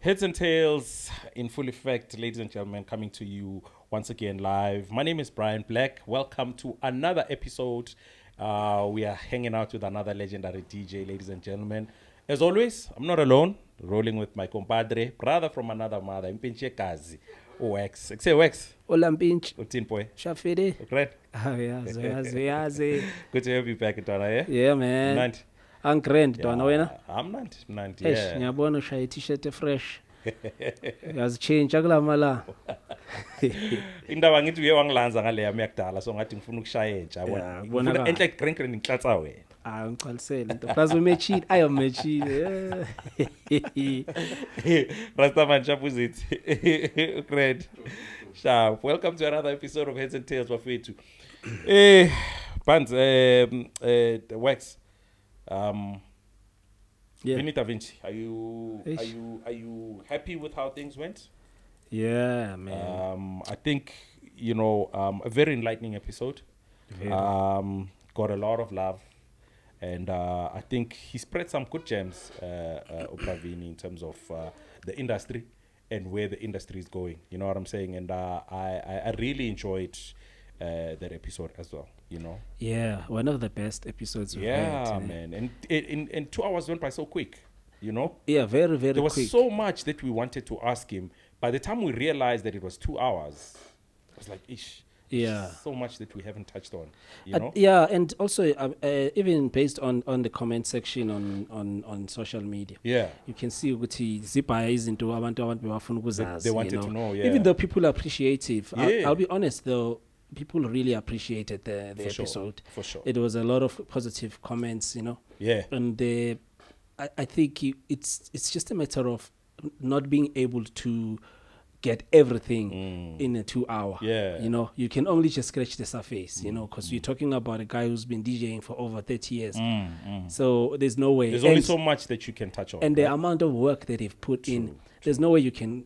HertzNTalez in full effect, ladies and gentlemen, coming to you once again live. My name is Brian Black. Welcome to another episode. We are hanging out with another legendary DJ, ladies and gentlemen. As always, I'm not alone. Rolling with my compadre, brother from another mother, Mpinche Kazi. Wax. Say Wax. Hola Mpinche. Utin boy. Shafede. Great. Yazi. Good to have you back, Donna. Yeah. Yeah, man. Nant. I'm grand, Donna. Wena. I'm Nant. Eish, Yeah. ngiyabona ushaya t-shirt fresh. Yazichange akula mala. Indaba ngithi uye wangilanza ngale yami yakudala so ngathi ngifuna ukushaya entsha yabona. Bonakala. Enhle green ngihlatsa wena. Ngicalisele into. Plus we matchile. I am matchile. Rastaman Chapuzit. Great. Sharp. Welcome to another episode of HertzNTalez Wafetu. Bands, Wax. Yeah. Vin Davinci, are you happy with how things went? Yeah, man. I think a very enlightening episode. Got a lot of love, and I think he spread some good gems, Vin, in terms of the industry and where the industry is going. You know what I'm saying? And I really enjoyed that episode as well. Yeah, one of the best episodes we've had. Yeah, man. And 2 hours went by so quick, Yeah, very, very There was quick. so much that we wanted to ask him. By the time we realized that it was 2 hours, I was like, ish. Yeah. So much that we haven't touched on, Yeah, and also even based on the comment section on social media. Yeah. You can see ukuthi zibhaya izinto abantu bafuna ukuzazi. They wanted to know, yeah. Even though people are appreciative. Yeah. I'll be honest though, people really appreciated the For sure, episode. for sure. It was a lot of positive comments, Yeah. And I think it's just a matter of not being able to get everything in a 2 hour. Yeah. You can only just scratch the surface, because you're talking about a guy who's been DJing for over 30 years. So there's no way. There's only so much that you can touch on. And the amount of work that they've put in, there's no way you can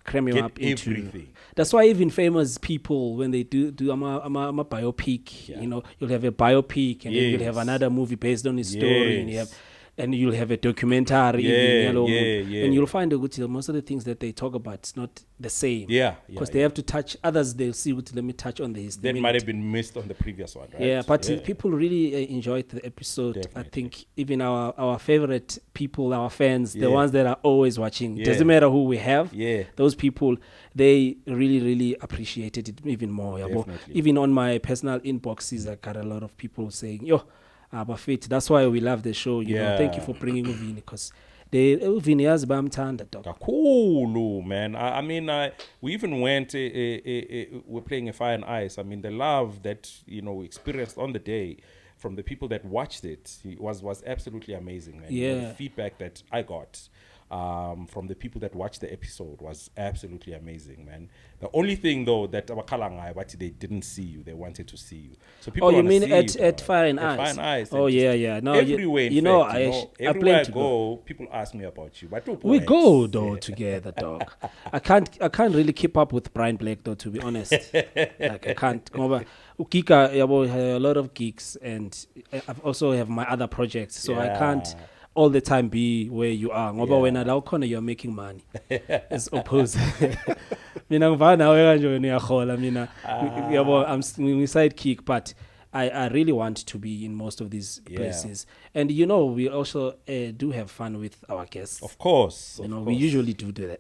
cram him Get up into everything. That's why even famous people, when they do I'm a biopic, you'll have a biopic and then you'll have another movie based on his story, and you'll have a documentary, and you'll find that most of the things that they talk about it's not the same. Because they have to touch others. They'll see let me touch on this. That might have been missed on the previous one, right? Yeah, but people really enjoyed the episode. Definitely. I think even our favorite people, our fans, the ones that are always watching, doesn't matter who we have, those people, they really, really appreciated it even more. Definitely. Even on my personal inboxes, I got a lot of people saying, Bafit, that's why we love the show. Thank you for bringing Vin, because Vin has bamtanda dog. Cool, man. I mean, we even went. We're playing a Fire and Ice. I mean, the love that we experienced on the day from the people that watched it was absolutely amazing. And the feedback that I got from the people that watched the episode was absolutely amazing, man. The only thing though that they didn't see you, they wanted to see you. So people you mean see at Fire and at Ice? Fire and Ice. Oh and No, everywhere, I plan to go, people ask me about you. But we go though together, dog. I can't really keep up with Brian Black though, to be honest. Like I can't. Ukika, a lot of gigs, and I also have my other projects, so I can't all the time be where you are. Ngoba when at corner you're making money. As opposed. Mina ngivana nawe kanje wena uyahola mina. I'm sidekick, but I really want to be in most of these places. And we also do have fun with our guests. Of course. We usually do that.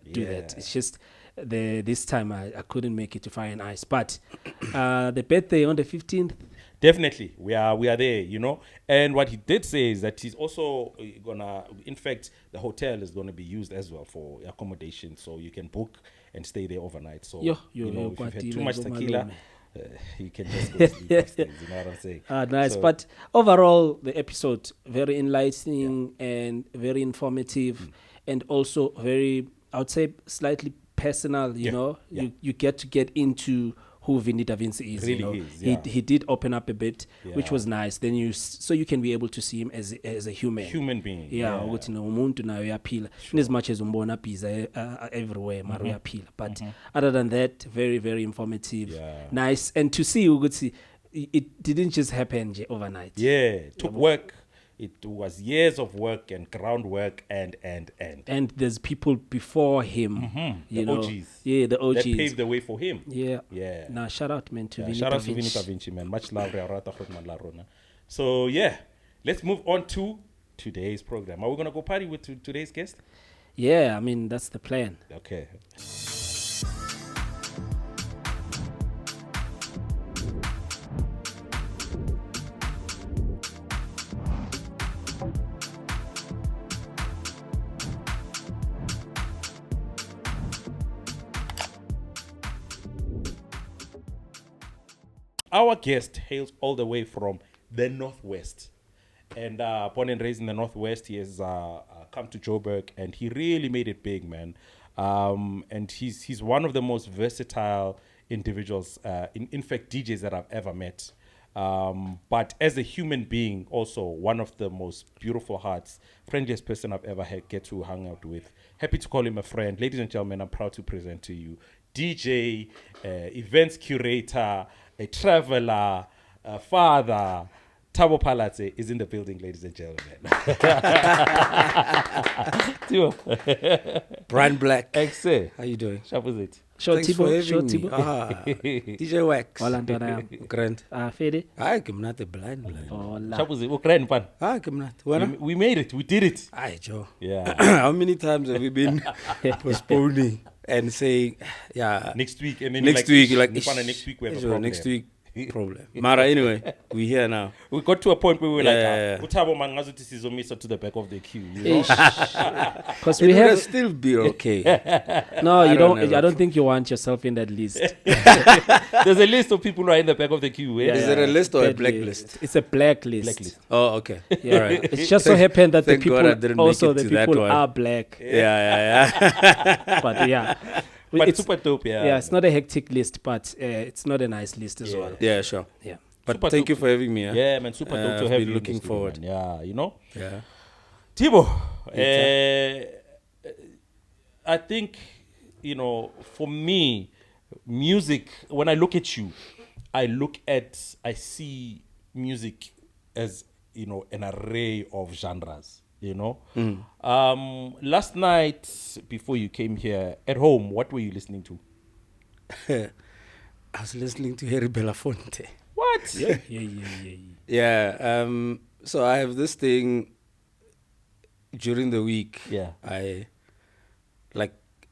It's just this time I couldn't make it to Fire and Ice, but the birthday on the 15th. Definitely, we are there, And what he did say is that he's also gonna, in fact, the hotel is gonna be used as well for accommodation, so you can book and stay there overnight. So if you've had too much tequila, you can just go sleep upstairs, you know what I'm saying? Nice. So, but overall, the episode very enlightening and very informative, and also very, I would say, slightly personal. You get to get into who Vin Davinci is. Really is, he did open up a bit, which was nice. Then you can be able to see him as a human being. Ukuthi umuntu naye uyaphila. As much as umbona busy everywhere, mara uyaphila. But other than that, very, very informative, nice, and to see ukuthi it didn't just happen overnight. Took work. It was years of work and groundwork and. And there's people before him, The OGs. Yeah, the OGs. That paved the way for him. Yeah. Yeah. Nah, shout out, man, to Vin Shout out to Vin Davinci. Davinci, man. Much love. So, yeah, let's move on to today's program. Are we going to go party with today's guest? Yeah, I mean, that's the plan. Okay. Our guest hails all the way from the Northwest. And born and raised in the Northwest, he has come to Joburg, and he really made it big, man. And he's one of the most versatile individuals, in fact, DJs that I've ever met. But as a human being, also one of the most beautiful hearts, friendliest person I've ever get to hang out with. Happy to call him a friend. Ladies and gentlemen, I'm proud to present to you DJ, events curator, a traveler, a father. Thabo Palatse is in the building, ladies and gentlemen. Brian Black. Exe. How you doing? Sharp as it. Thanks for having me. DJ Wax. Grand. Fede. Ay, ke mnate blind. Sharp as it. Ukraine pan. Ay, ke mnate. We made it. We did it. Ay, Joe. Yeah. How many times have we been postponing and saying, yeah, Next week. And then next week, like, next week we have a problem. next week problem. Mara, anyway, we here now. We got to a point where we were Yeah. like, Thabo man ngazuthi sizomisa to the back of the queue. You know? Because It we would have still be okay. no, you don't don't. know. I don't think you want yourself in that list. There's a list of people who are in the back of the queue. Is it a list or a That blacklist? It's a blacklist. Blacklist. Oh, okay. Yeah, All right. It's just so happened that the Thank God I people didn't also make it the to that people one. are black. Yeah. But yeah, But it's, super dope, yeah. yeah, it's not a hectic list, but it's not a nice list as well. Yeah, sure. Yeah. But Super thank you dope. for having me. Yeah, man, super dope to I've have been you. looking in the studio, forward. man. Yeah, you know. Yeah. Thibo, I think, for me, music, when I look at you, I see music as, an array of genres, Last night, before you came here, at home, what were you listening to? I was listening to Harry Belafonte. What? Yeah. So I have this thing during the week. Yeah.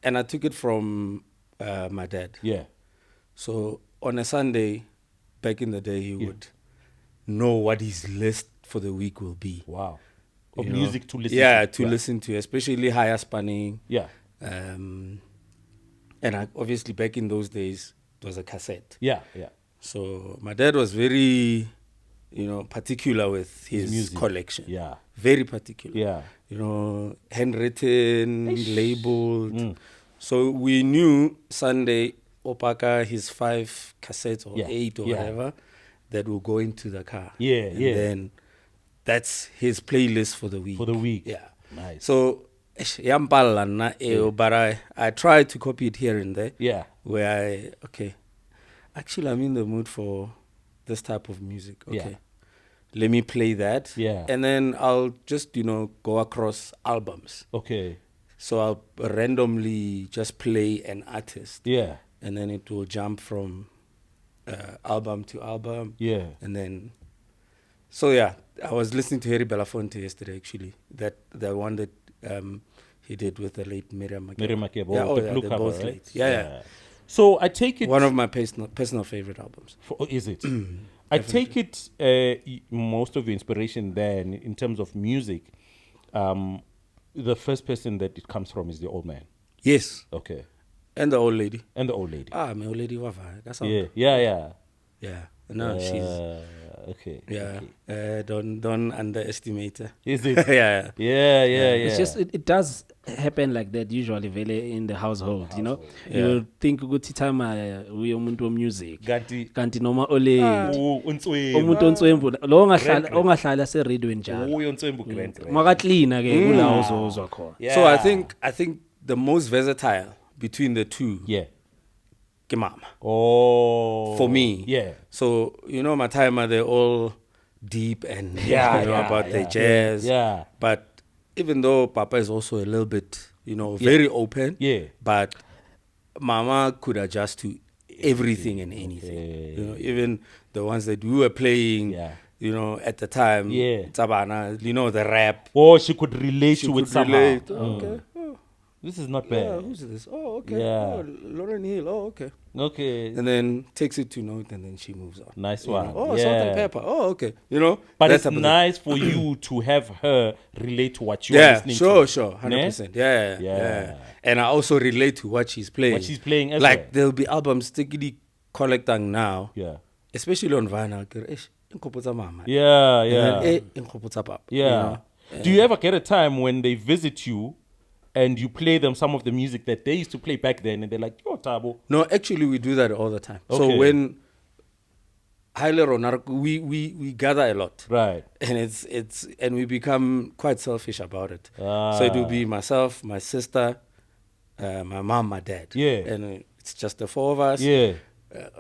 And I took it from my dad. Yeah. So on a Sunday, back in the day, he would know what his list for the week will be. Wow. Of You know? music to listen to. Yeah, to listen to, especially higher spanning. Yeah. And obviously back in those days, it was a cassette. Yeah. So my dad was very, particular with his music. collection. Yeah. Very particular. Yeah. Handwritten, labeled. So we knew Sunday, Opaka, his 5 cassettes or 8 or whatever, that will go into the car. And then that's his playlist for the week. Yeah. Nice. So, but I try to copy it here and there. Yeah. Where actually I'm in the mood for this type of music. Okay. Let me play that. Yeah. And then I'll just, go across albums. Okay. So I'll randomly just play an artist. Yeah. And then it will jump from album to album. Yeah. And then, so yeah, I was listening to Harry Belafonte yesterday, actually. The one that he did with the late Miriam Makeba. The blue they're cover, both right? late. Yeah. So I take it... One of my personal favorite albums. Is it? I take it most of your inspiration then, in terms of music, the first person that it comes from is the old man. Yes. Okay. And the old lady. And the old lady. My old lady Wafa. That's all. Yeah. No, she's... Okay. Yeah. Okay. Don't underestimate her. Is it? Yeah. It's just it does happen like that usually very in the household, Yeah. You think ukuthi time uyo umuntu music Kanti noma ole umuntu ontswembu lo ongahlala se radio njalo uyontsembu grand. makaklina ke kulawo uzozwa khona. So I think the most versatile between the two. Yeah. Ke mama. Oh. For me. Yeah. So, my timer, they're all deep and Yeah, about the yeah, jazz. yeah. But even though Papa is also a little bit, very open. Yeah. But Mama could adjust to everything and anything. Okay. Even the ones that we were playing. Yeah. At the time, Yeah. Tabana, the rap. Or she could relate She to it could somehow. relate. Okay. Oh, This is not yeah, bad. who's this? Oh, okay. Yeah. Oh, Lauren Hill. Oh, okay. Okay. And then takes it to note, and then she moves on. Nice one. Oh, Yeah. salt and pepper. Oh, okay. But that it's type of thing. nice for you to have her relate to what you're Yeah, listening sure, to. 100%. Yeah. Yeah. And I also relate to what she's playing. What she's playing as like well. there'll be albums stickily collecting now, Yeah. especially on vinyl. Mama. Yeah, And yeah. then, papa. Yeah. Do you ever get a time when they visit you and you play them some of the music that they used to play back then and they're like, yo, Thabo? No, actually we do that all the time. Okay. So when we gather a lot. Right. And it's and we become quite selfish about it. So it will be myself, my sister, my mom, my dad. Yeah. And it's just the four of us. Yeah.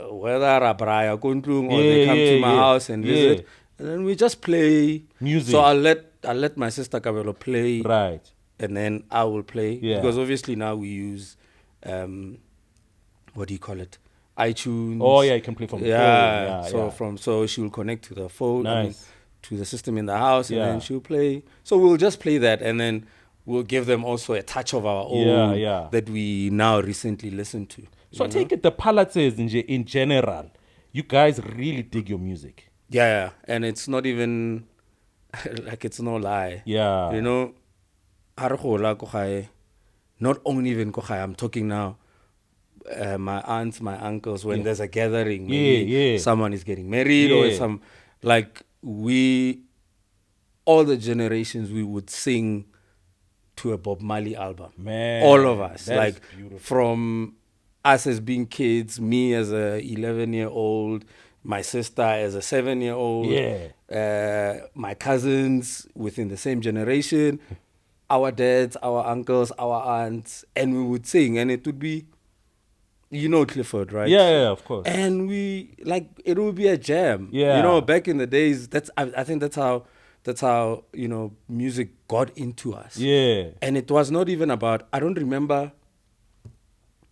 Whether Abraya Kuntlung or they come to my house and visit. And then we just play music. So I'll let my sister Kabelo play. Right. And then I will play. Yeah. Because obviously now we use what do you call it? iTunes. Oh yeah, you can play from the phone. Yeah, so she will connect to the phone, Nice. to the system in the house, and Yeah. then she'll play. So we'll just play that, and then we'll give them also a touch of our own that we now recently listened to. So I take it the Palatses in general, you guys really dig your music. Yeah, and it's not even like it's no lie. Yeah. Not only even ko gae, I'm talking now. My aunts, my uncles, when there's a gathering, maybe someone is getting married or some, like all the generations, we would sing to a Bob Marley album. Man, all of us, that like is beautiful. from us as being kids, me as a 11-year-old, my sister as a 7-year-old, my cousins within the same generation, our dads, our uncles, our aunts, and we would sing, and it would be. Clifford, right? Yeah, of course. And it would be a jam. Yeah. Back in the days, I think that's how music got into us. Yeah. And it was not even about, I don't remember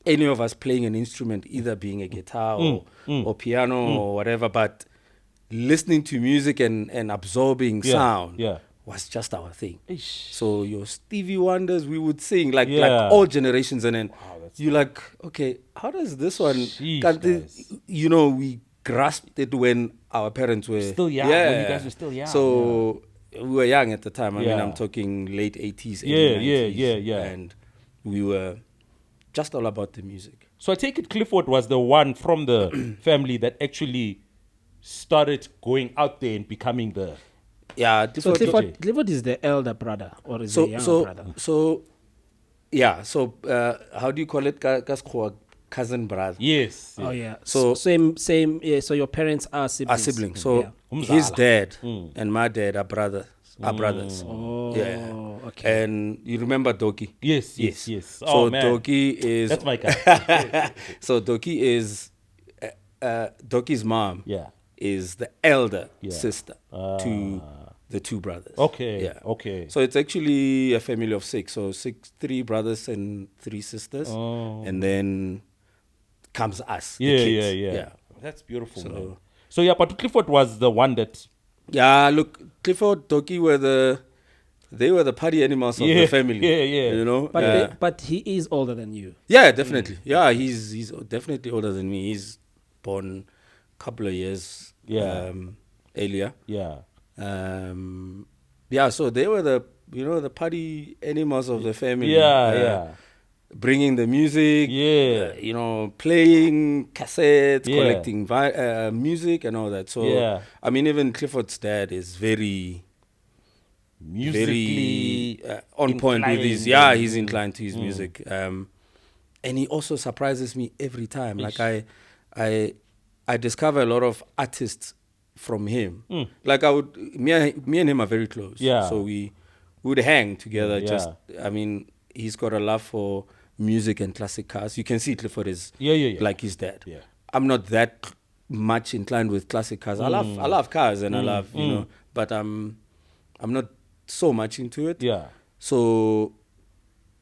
any of us playing an instrument, either being a guitar or piano or whatever, but listening to music and absorbing sound was just our thing. So your Stevie Wonders, we would sing like all generations, and then you're like, okay, how does this one? We grasped it when our parents were still young. When you guys were still young. So we were young at the time. I mean, I'm talking late 80s, 90s, and we were just all about the music. So I take it Clifford was the one from the family that actually started going out there and becoming the... Yeah, so Clifford is the elder brother or is the younger brother? So how do you call it? Cousin brother. Yes. Oh yeah. So same. Yeah, so your parents are siblings. So his dad and my dad are brothers. Oh. Yeah. Okay. And you remember Doki? Yes. So Doki is. That's my guy. So Doki is Doki's mom. Yeah. Is the elder sister to the two brothers. Okay. Yeah. Okay. So it's actually a family of 6. So 3 brothers and 3 sisters. Oh. And then comes us. Yeah, the kids. yeah. That's beautiful, man. So but Clifford was the one that... Yeah, look, Clifford, Doki they were the party animals of the family. Yeah. But he is older than you. Yeah, definitely. Yeah, he's definitely older than me. He's born a couple of years earlier. Yeah. So they were the party animals of the family. Yeah. Bringing the music, playing cassettes, collecting music and all that. So, I mean, even Clifford's dad is very musically on point with his. Yeah, he's inclined to his music. And he also surprises me every time. Like I discover a lot of artists from him. Like me and him are very close. Yeah. So we would hang together. Yeah. He's got a love for music and classic cars. You can see Clifford is like his dad. Yeah. I'm not that much inclined with classic cars. I love cars and I love, you know, but I'm not so much into it. Yeah. So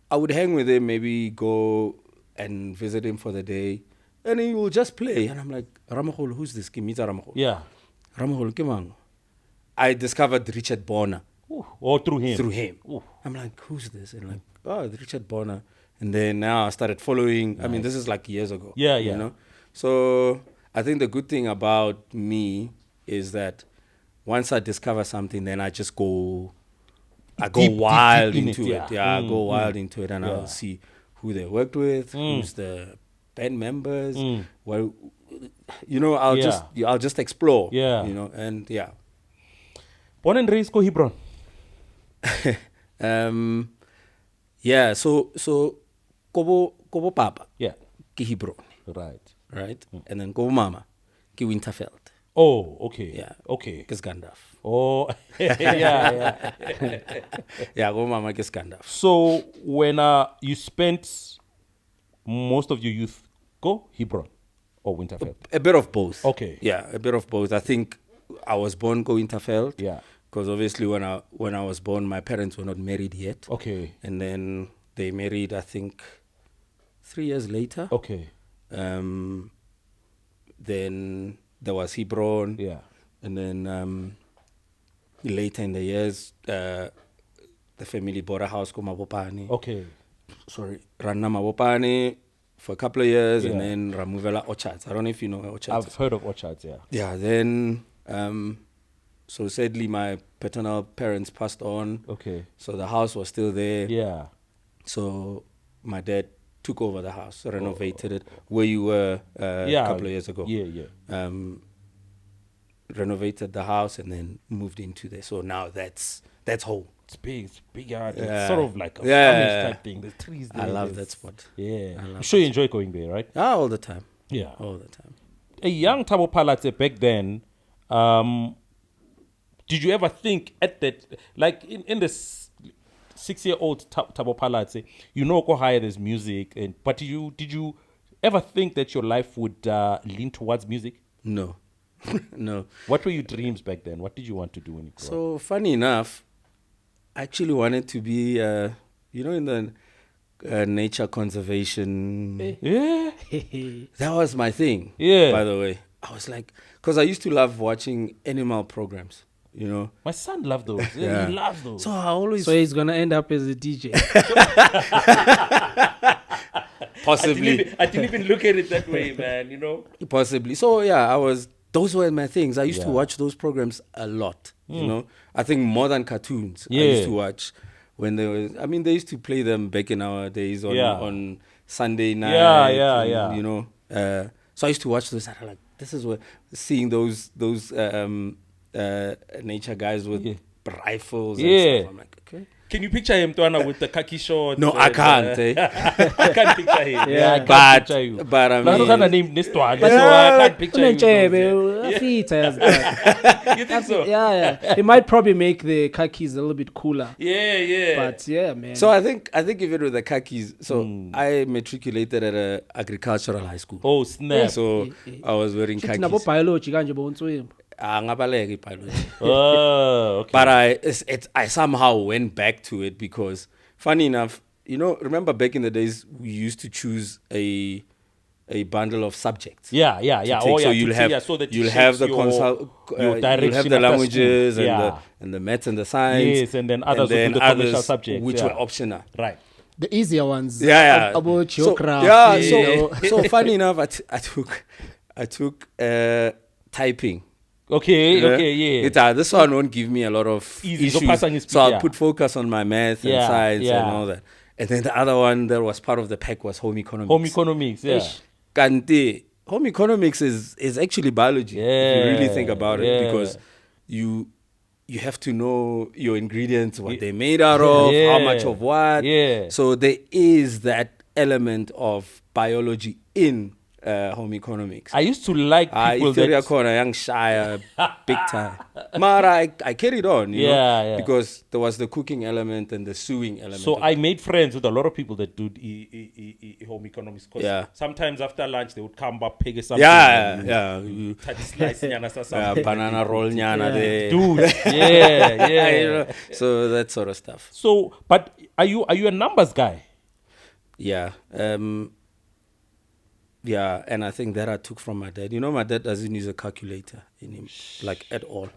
I would hang with him, maybe go and visit him for the day, and he will just play. And I'm like, Ramahol, who's this? Kimita Ramahol. Yeah. Ramahol, Kimang. I discovered Richard Bonner. Or through him. Through him. Ooh. I'm like, who's this? And like, oh, Richard Bonner. And then now I started following. Nice. I mean, this is like years ago. Yeah, you know? So I think the good thing about me is that once I discover something, then I just go, I go wild into it. Yeah, I go wild into it, and I'll see who they worked with, who's the band members. Well, you know, I'll just explore. Yeah, you know, and yeah. Born and raised Hebron. Yeah, so Kobo Papa. Yeah. Ki Hebron. Right. And then Kobo Mama. Ki Winterfeld. Oh, okay. Yeah. Okay. Ki Skandaf. Oh, yeah. Yeah, Kobo Mama ki Skandaf. So when you spent most of your youth Hebron or Winterfeld? A bit of both. Okay. Yeah, a bit of both. I think I was born Winterfeld. Yeah. Because obviously when I was born, my parents were not married yet. Okay. And then they married, I think, 3 years later. Okay. Then there was Hebron. Yeah. And then later in the years, the family bought a house called Mabopane. Okay. Sorry. Ranna Mabopane for a couple of years, and then Ramuvela Orchards. I don't know if you know Orchards. I've heard of Orchards, yeah. Yeah, then... so sadly, my paternal parents passed on. Okay. So the house was still there. Yeah. So my dad took over the house, renovated it where you were a couple of years ago. Yeah. Renovated the house and then moved into there. So now that's home. It's big yard. It's sort of like a farming type thing. The trees there. I love that spot. Yeah. I'm sure you enjoy going there, right? All the time. Yeah. All the time. A young Thabo Palatse back then, did you ever think at that, like in the 6-year-old Thabo Palatse, you know, go higher there's music, but did you ever think that your life would lean towards music? No. No. What were your dreams back then? What did you want to do when you grew up? So funny enough, I actually wanted to be, in the nature conservation. Yeah. That was my thing. Yeah. By the way, I was like, because I used to love watching animal programs. You know, my son loved those. Yeah. He loves those. So I always. So he's gonna end up as a DJ. Possibly. I didn't even look at it that way, man. You know. Possibly. So yeah, those were my things. I used to watch those programs a lot. You know, I think more than cartoons. I used to watch when they used to play them back in our days on Sunday night. Yeah. You know, so I used to watch those. I was like, this is what seeing those nature guys with rifles and stuff. I'm like, okay. Can you picture him, Tuana, with the khaki shorts? No, I can't. I can't picture him. Yeah, I can't picture you. But I mean... I name this one, so I can't picture you. You think so? Yeah. It might probably make the khakis a little bit cooler. Yeah. But yeah, man. So I think even with the khakis, so I matriculated at a agricultural high school. Oh, snap. So I was wearing khakis. Okay. But I somehow went back to it because, funny enough, you know, remember back in the days we used to choose a bundle of subjects. Yeah. So you'll have the languages and the maths and the science. Yes, and then others will do the commercial subjects, which were optional. Right. The easier ones. Yeah. About geography. So funny enough, I took typing. Okay, this one won't give me a lot of issues. So I'll put focus on my math and science and all that. And then the other one that was part of the pack was home economics. Home economics, yeah. Kante, home economics is actually biology, if you really think about it, because you have to know your ingredients, what they're made out of, how much of what. Yeah. So there is that element of biology in home economics. I used to like people that corner young shy big time. Mara, I carried on, you know, because there was the cooking element and the sewing element. So I made friends with a lot of people that do home economics. Yeah. Sometimes after lunch they would come back, pick something. Slice banana roll nyana there. Dude, yeah. You know, so that sort of stuff. So, but are you a numbers guy? Yeah. Yeah, and I think that I took from my dad. You know, my dad doesn't use a calculator in him, like at all.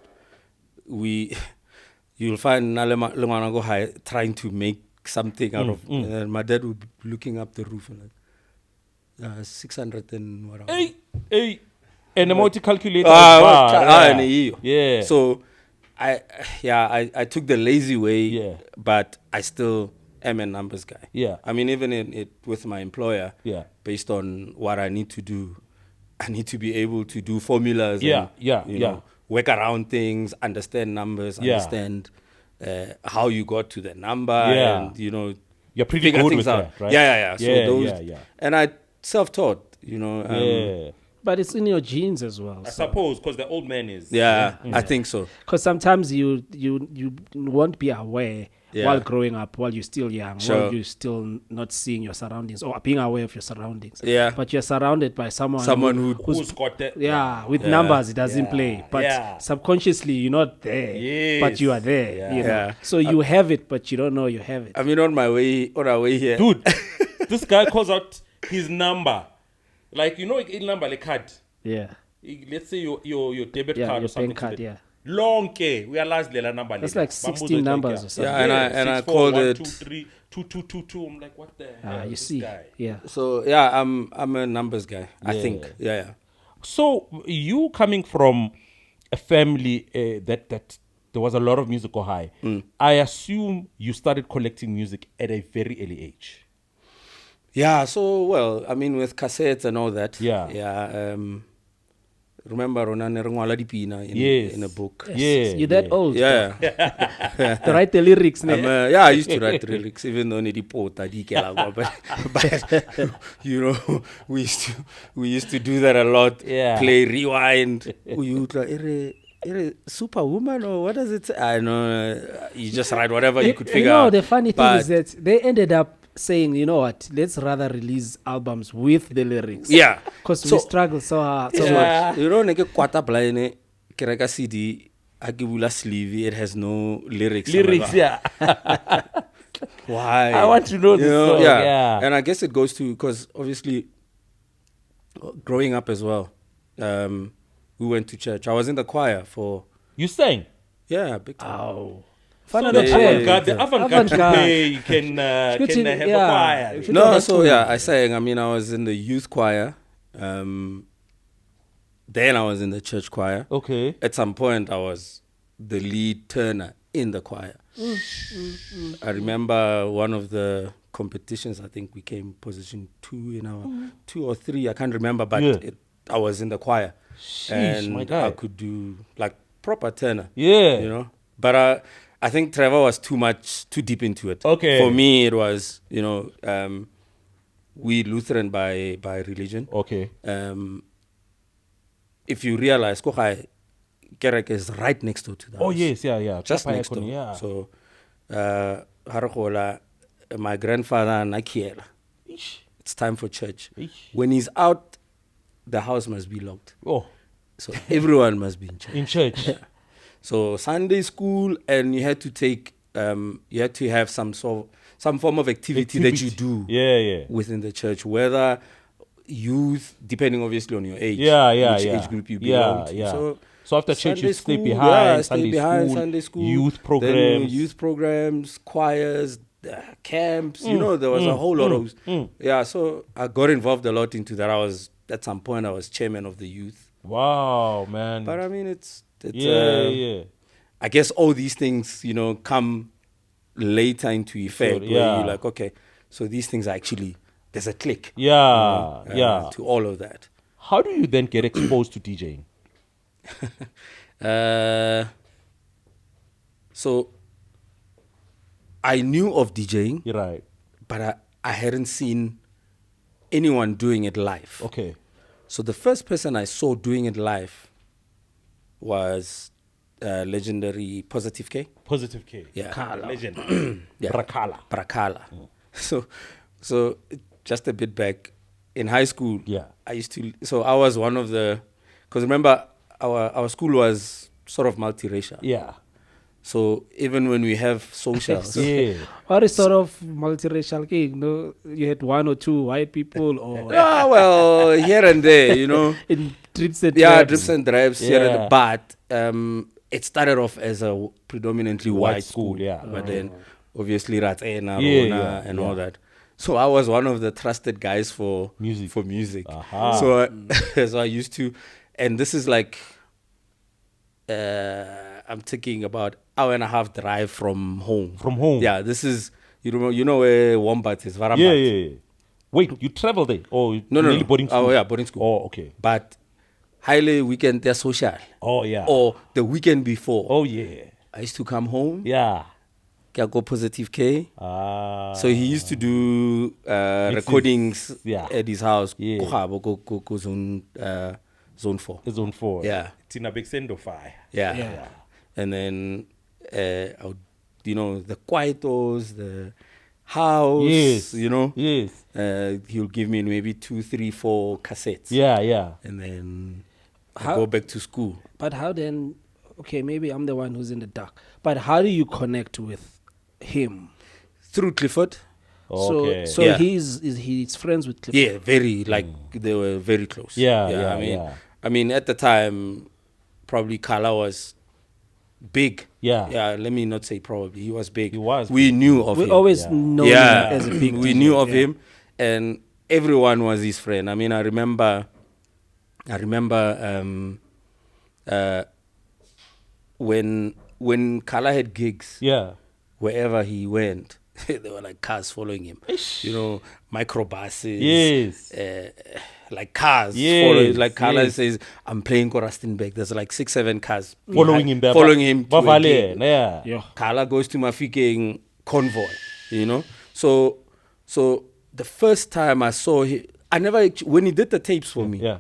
You'll find Nalema high trying to make something out of. My dad would be looking up the roof and like 600 and whatever. Hey, and the multi-calculator. Yeah. So I took the lazy way. Yeah. But I still am a numbers guy. Yeah. I mean, even with my employer. Yeah. Based on what I need to do, I need to be able to do formulas. You know, work around things, understand numbers, understand how you got to the number, and you know, you're pretty good with out. That, right? Yeah. So and I self-taught, you know. But it's in your genes as well. I suppose, because the old man is. Yeah, I think so. Because sometimes you won't be aware while growing up, while you're still young, while you're still not seeing your surroundings or being aware of your surroundings. Yeah. But you're surrounded by someone who's got that. Yeah, with numbers, it doesn't play. But subconsciously, you're not there. But you are there. You know? So you have it, but you don't know you have it. I mean, on our way here. Dude, this guy calls out his number. Like, you know, a number, like card. Yeah. Let's say your debit card your or something. bank card, yeah. Long K. We are last number. That's like 16 numbers or something. Yeah, and I called it 2222. I'm like, what the hell? You see. Guy? Yeah. So yeah, I'm a numbers guy. I think. Yeah. So you coming from a family that there was a lot of musical high. I assume you started collecting music at a very early age. Yeah, so, well, I mean, with cassettes and all that. Yeah. Remember, Ronan Rengwala Dipina in a book. Yes. You're that old. Yeah. To write the lyrics. I used to write the lyrics, even though but you know, we used to do that a lot. Yeah. Play rewind. Superwoman, or what does it say? I know. You just write whatever you could figure out. The funny thing is that they ended up saying, you know what, let's rather release albums with the lyrics. Yeah. Because we struggle so hard. So much. You know, quarter blind, Kereka CD, Agibula sleeve, it has no lyrics. Yeah. Why? I want to know this song. Yeah. And I guess it goes to, because obviously, growing up as well, we went to church. I was in the choir for... You sang? Yeah, big time. Oh. So the Avant-Garde Troupe can have a choir. No, so I sang. I mean, I was in the youth choir. Then I was in the church choir. Okay. At some point, I was the lead turner in the choir. I remember one of the competitions, I think we came position 2 in our 2 or 3, I can't remember, but I was in the choir. Sheesh, and my guy. I could do like proper tenor. Yeah. You know, but I think Trevor was too deep into it. Okay. For me, it was, you know, we Lutheran by religion. Okay. If you realize, Kochai Kerek is right next door to the house. Oh yes, yeah. Just next door. Yeah. So, Harakola, my grandfather Nakiela. It's time for church. When he's out, the house must be locked. Oh. So everyone must be in church. In church. So Sunday school, and you had to take, you had to have some form of activity that you do within the church, whether youth, depending obviously on your age, which age group you belong to. So after church, you stay behind, Sunday school, youth programs, choirs, camps. You know, there was a whole lot of. So I got involved a lot into that. At some point, I was chairman of the youth. Wow, man! But I mean, it's I guess all these things, you know, come later into effect. Where you're like, okay, so these things are actually, there's a click. To all of that. How do you then get exposed to DJing? So I knew of DJing, You're right, but I hadn't seen anyone doing it live. Okay. So the first person I saw doing it live was legendary Positive K. Positive K. Yeah. Legend. Yeah. Brakala. Mm. So just a bit back in high school, Yeah. I was one of the, because remember our school was sort of multiracial. Yeah. So even when we have socials, Yeah. What is sort of multiracial gig? No, you had one or two white people, or well, here and there, you know. in drips and Yeah, drabs. drips and drives here and Yeah. there. But it started off as a predominantly white school. yeah. But then obviously Ratsena, Yeah, Rona, yeah, and yeah. all that. So I was one of the trusted guys for Music. Aha. So so I used to, and this is like I'm taking about hour and a half drive from home. From home? Yeah, this is you know where Wombat is, Varambat. Yeah. Wait, you travel there? Or No. really boarding school? Oh yeah, boarding school. Oh, okay. But highly weekend they're social. Oh, yeah. Or the weekend before. Oh, yeah. I used to come home. Yeah. Go Positive K. So he used to do Mixes. recordings Yeah. at his house. Yeah. Go zone 4. Zone 4. Yeah. Tina Bexendo Fire. Yeah. And then I would, the Quietos, the house. Yes. Yes. He'll give me maybe 2, 3, 4 cassettes. Yeah. And then I How- go back to school. But how then? Okay, maybe I'm the one who's in the dark. But how do you connect with him? Through Clifford. Okay. So Yeah. he's friends with Clifford. Yeah, very, they were very close. Yeah. I mean, at the time, probably Kala was big. Yeah. Yeah, let me not say probably. He was big. He was We knew of We him. always know him as a big we DJ. knew of Yeah. him, and everyone was his friend. I mean, I remember when Kala had gigs, Yeah. wherever he went, there were like cars following him. Microbuses. Yes. Like cars. Yes, Following, like Kala yes. says, I'm playing Korastenbeck. There's like 6, 7 cars Following him there. Following him. To a Bavale. gig. Yeah. Yeah. Kala goes to Mafikeng convoy, So the first time I saw him, when he did the tapes for me, Yeah.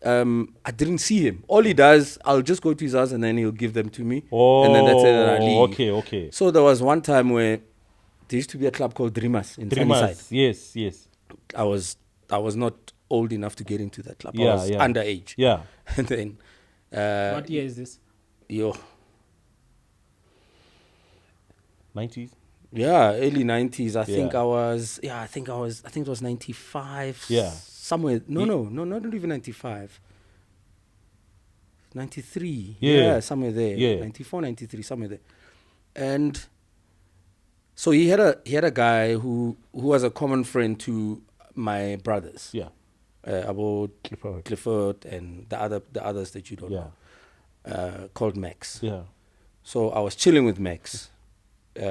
I didn't see him. All he does, I'll just go to his house and then he'll give them to me. Oh, and then that's it, and I leave. Okay. So there was one time where there used to be a club called Dreamers in Sunnyside. Yes. I was not old enough to get into that club. Yeah, I was underage. Yeah. And then What year is this? 90s? Yeah, early 90s. I Yeah. think it was 95. Yeah. Somewhere. No, not even 95. 93. Yeah. Somewhere there. Yeah. 94, 93, somewhere there. And so he had a guy who was a common friend to my brothers. Yeah. About Clifford and the others that you don't Yeah. know. Called Max. Yeah. So I was chilling with Max.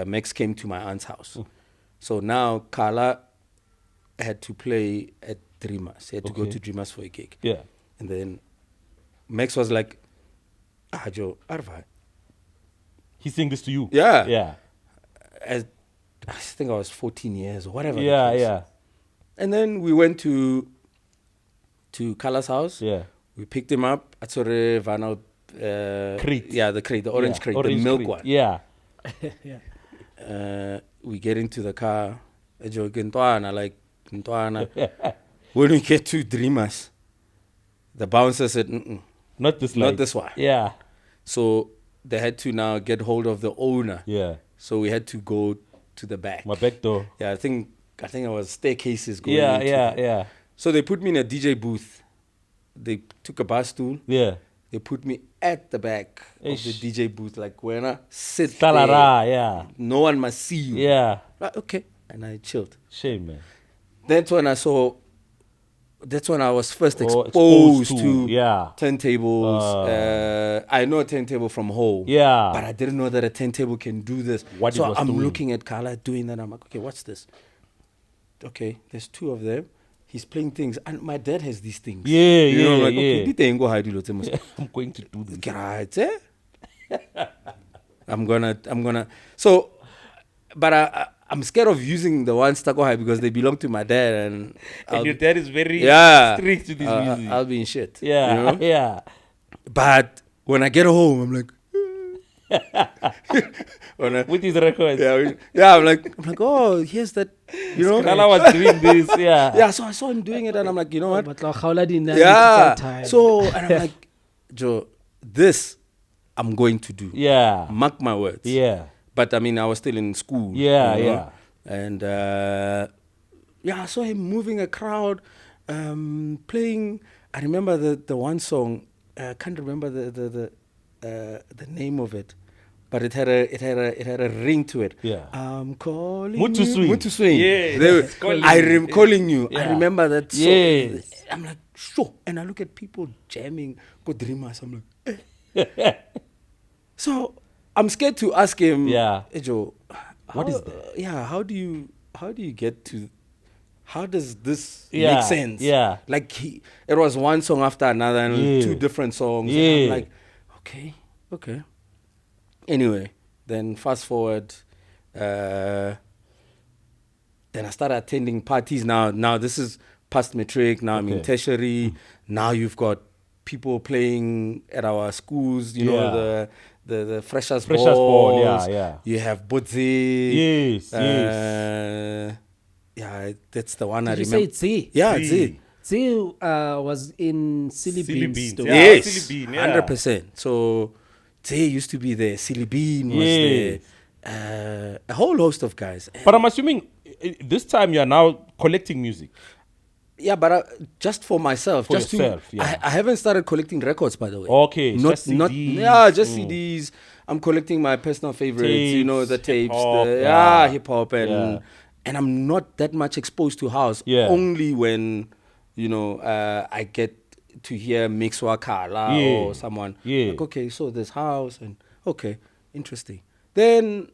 Max came to my aunt's house. So now Kala had to play at Dreamers. He had to go to Dreamers for a gig. Yeah. And then Max was like, Joe, Arva. He's saying this to you? Yeah. Yeah. I think I was 14 years or whatever. Yeah. And then we went to Kala's house. Yeah. We picked him up at Vana. Crate. Yeah, the crate, the orange crate, the milk one. Yeah. We get into the car. When we get to Dreamers, the bouncer said, Not this not light. this one. Yeah. So they had to now get hold of the owner. Yeah. So we had to go to the back. My back door. Yeah, I think it was staircases going Yeah, into yeah. So they put me in a DJ booth. They took a bar stool. Yeah. They put me at the back of the Ish. DJ booth, like when I sit Salara, there, yeah. no one must see you. Yeah. Like, okay, and I chilled. Shame, man. That's when I was first exposed exposed to, to yeah. turntables. I know a turntable from home. Yeah. But I didn't know that a turntable can do this. What it so was I'm doing. looking at Carla doing that. I'm like, okay, what's this? Okay, there's 2 of them. He's playing things. And my dad has these things. Yeah, I'm like, yeah. okay, didn't go hide it. I'm going to do this. Right, I'm gonna. So, but I'm scared of using the ones Taco High because they belong to my dad, and your dad is very strict to this music. I'll be in shit. Yeah, you know? yeah. But when I get home, I'm like, with his records. I'm like, oh, here's that, you know. Skala was doing this, yeah. Yeah, so I saw him doing it, and I'm like, you know what? Yeah. So, and I'm like, Joe, this I'm going to do. Yeah. Mark my words. Yeah. But I mean, I was still in school. Yeah, you know? yeah. And I saw him moving a crowd, playing. I remember the one song. I can't remember the name of it, but it had a ring to it. Yeah. I'm calling Mutu you. Swing. Mutu Swing. Yeah. Calling you. Yeah. I remember that song. Yes. I'm like, sure. And I look at people jamming, go dreamers. I'm like, So I'm scared to ask him. Yeah. Hey, Joe, what is that? Yeah. How do you get to? How does this Yeah, make sense? yeah. Like it was one song after another and Yeah. 2 different songs. Yeah. And I'm like, okay. Anyway, then fast forward. Then I started attending parties. Now this is past matric. Now I'm in tertiary. Now you've got people playing at our schools. You know the freshers ball. balls. Yeah. You have Budzi. Yes. Yeah, that's the one Did I you remember. say Tsi? Yeah, Tsi. Tsi was in Silly Beans. Yeah, Yes, Silly Bean, yeah. 100%. So Tsi used to be there. Silly Bean was there. A whole host of guys. But I'm assuming this time you are now collecting music. Yeah, but just for myself. For just yourself, to, yeah. I haven't started collecting records, by the way. Okay, just CDs. Just CDs. I'm collecting my personal favorites. You know, the tapes, hip-hop, hip hop, and I'm not that much exposed to house. Yeah. Only when I get to hear Mixwa Kala or someone. Yeah. Like, okay, so there's house and okay, interesting. Then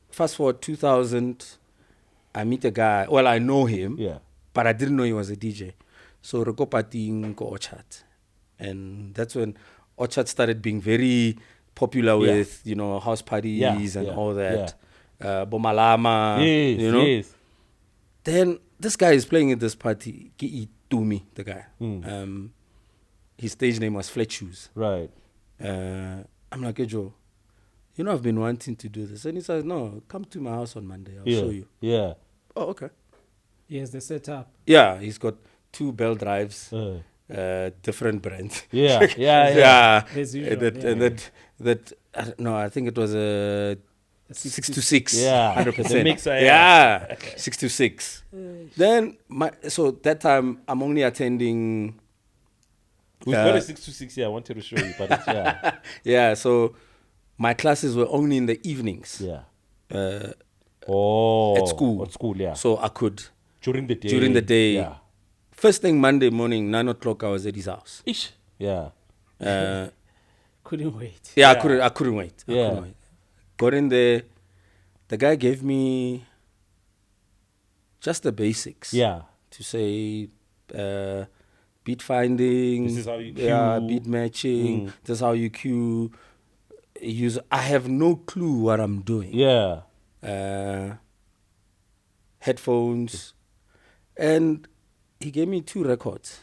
fast forward 2000, I meet a guy. Well, I know him. Yeah. But I didn't know he was a DJ. So Reko Pating ko Orchard. And that's when Orchard started being very popular with, house parties and all that. Bomalama, Yes. Then this guy is playing at this party. Ki Tumi, the guy. His stage name was Flat Shoes. Right. I'm like, hey, Joe, I've been wanting to do this. And he says, no, come to my house on Monday. I'll show you. Yeah. Oh, okay. Yes, the setup. Yeah, he's got 2 bell drives, different brands. Yeah. As usual, I think it was a 626. Yeah. 100%. The mixer, 626. Then, so that time, I'm only attending... We've got a 626 here. I wanted to show you, but it's, yeah, so my classes were only in the evenings. Yeah. At school. At school, yeah. So I could... During the day. During the day. Yeah. First thing Monday morning, 9 o'clock, I was at his house. Ish. Yeah. Couldn't wait. Yeah, I couldn't wait. I Yeah. couldn't wait. Got in there. The guy gave me just the basics. Yeah. To say beat finding. This is how you cue. Yeah, beat matching. This is how you cue. I have no clue what I'm doing. Yeah. Headphones. And he gave me 2 records.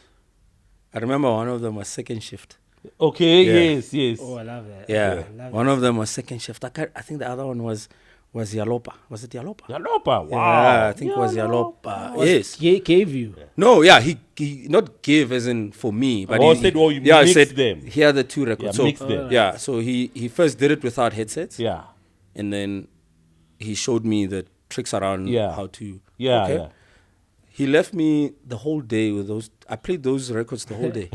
I remember one of them was Second Shift. Okay, Yeah. yes. Oh, I love that. Yeah. I love One of them was Second Shift. I think the other one was Yalopa. Was it Yalopa? Yalopa, wow. Yeah, I think it was Yalopa. Yes. He gave you. No, yeah, he not gave as in for me, but Oh, he said, oh, you yeah, mixed said, them. Here are the 2 records. Yeah, so, mixed them. Yeah, so he first did it without headsets. Yeah. And then he showed me the tricks around how to. Yeah, okay. yeah. He left me the whole day with those. I played those records the whole day.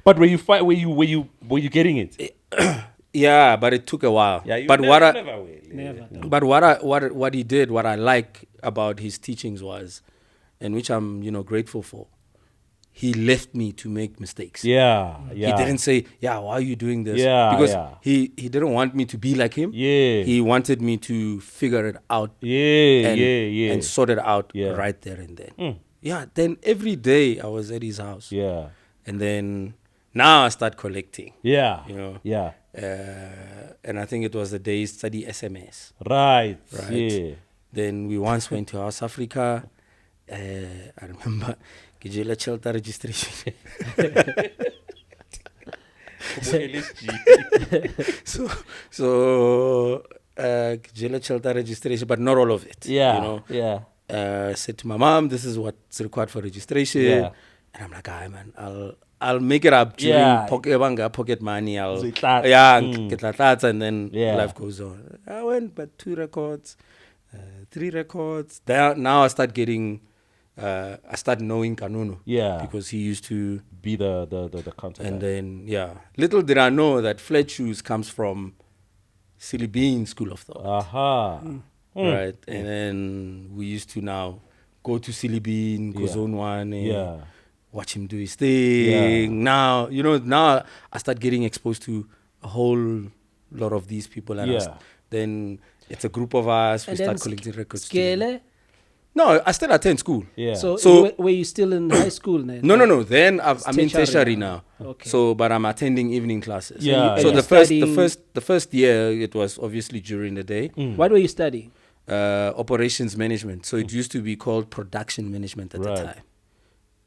But were you getting it? Yeah, but it took a while. Yeah, but Never. But what he did, what I like about his teachings was, and which I'm grateful for, he left me to make mistakes. Yeah. He didn't say, why are you doing this? Yeah, because yeah. he didn't want me to be like him. Yeah. He wanted me to figure it out. Yeah. And sort it out Yeah. right there and then. Yeah. Then every day I was at his house. Yeah. And then now I start collecting. Yeah. And I think it was the days study SMS. Right. Right. Yeah. Then we once went to South Africa. I remember Gijela Shelter registration. so Gijela Shelter registration, but not all of it. Yeah. You know. Yeah. Said to my mom, this is what's required for registration. Yeah. And I'm like, man, I'll make it up during pocket money. Get that, and then life goes on. I went, but 2 records, 3 records. Now I start getting, I start knowing Kanunu. Yeah. Because he used to be the counter. And then, little did I know that Flat Shoes comes from Silly Bean School of Thought. Aha. Right. And then we used to now go to Silly Bean, go Zone 1. And watch him do his thing. Now, now I start getting exposed to a whole lot of these people. And then it's a group of us. We start collecting records. Skele? No, I still attend school. Yeah. So were you still in high school then? No. Then I'm in tertiary now. Okay. So, but I'm attending evening classes. Yeah. So the first year, it was obviously during the day. What were you studying? Operations management. So it used to be called production management at the time.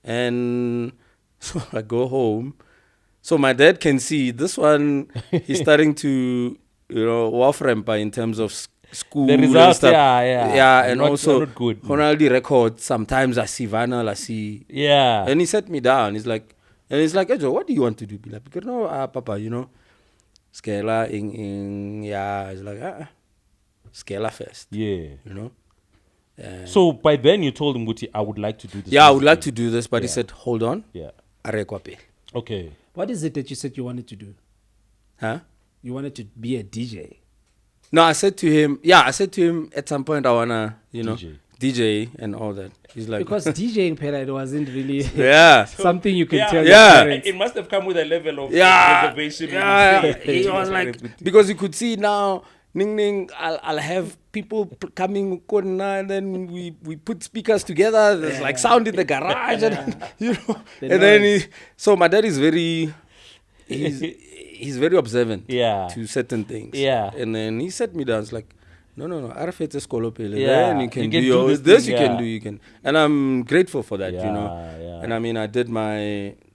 And so I go home. So my dad can see this one. He's starting to, off rampa in terms of school. The results, and stuff. yeah. And not, also not good. Ronaldo records. Sometimes I see Vanal, I see. Yeah. And he set me down. He's like, Ejo, what do you want to do? Be like, because Papa, Scala He's like, Scala first. Yeah. So by then you told him, Guti, I would like to do this. Yeah, I would like to do this, but he said, hold on. Yeah. Okay. What is it that you said you wanted to do? Huh? You wanted to be a DJ? No, I said to him at some point I wanna, DJ and all that. He's like, because DJing period wasn't really something you could tell your parents. It must have come with a level of reservation. Yeah, he was like, because you could see now, I'll have people coming, and then we put speakers together. There's like sound in the garage, and and then so my dad is he's very observant to certain things. Yeah, and then he set me down. It's like, no, Arafet is kolopele. Then you can do this. You can, and I'm grateful for that. Yeah. And I mean,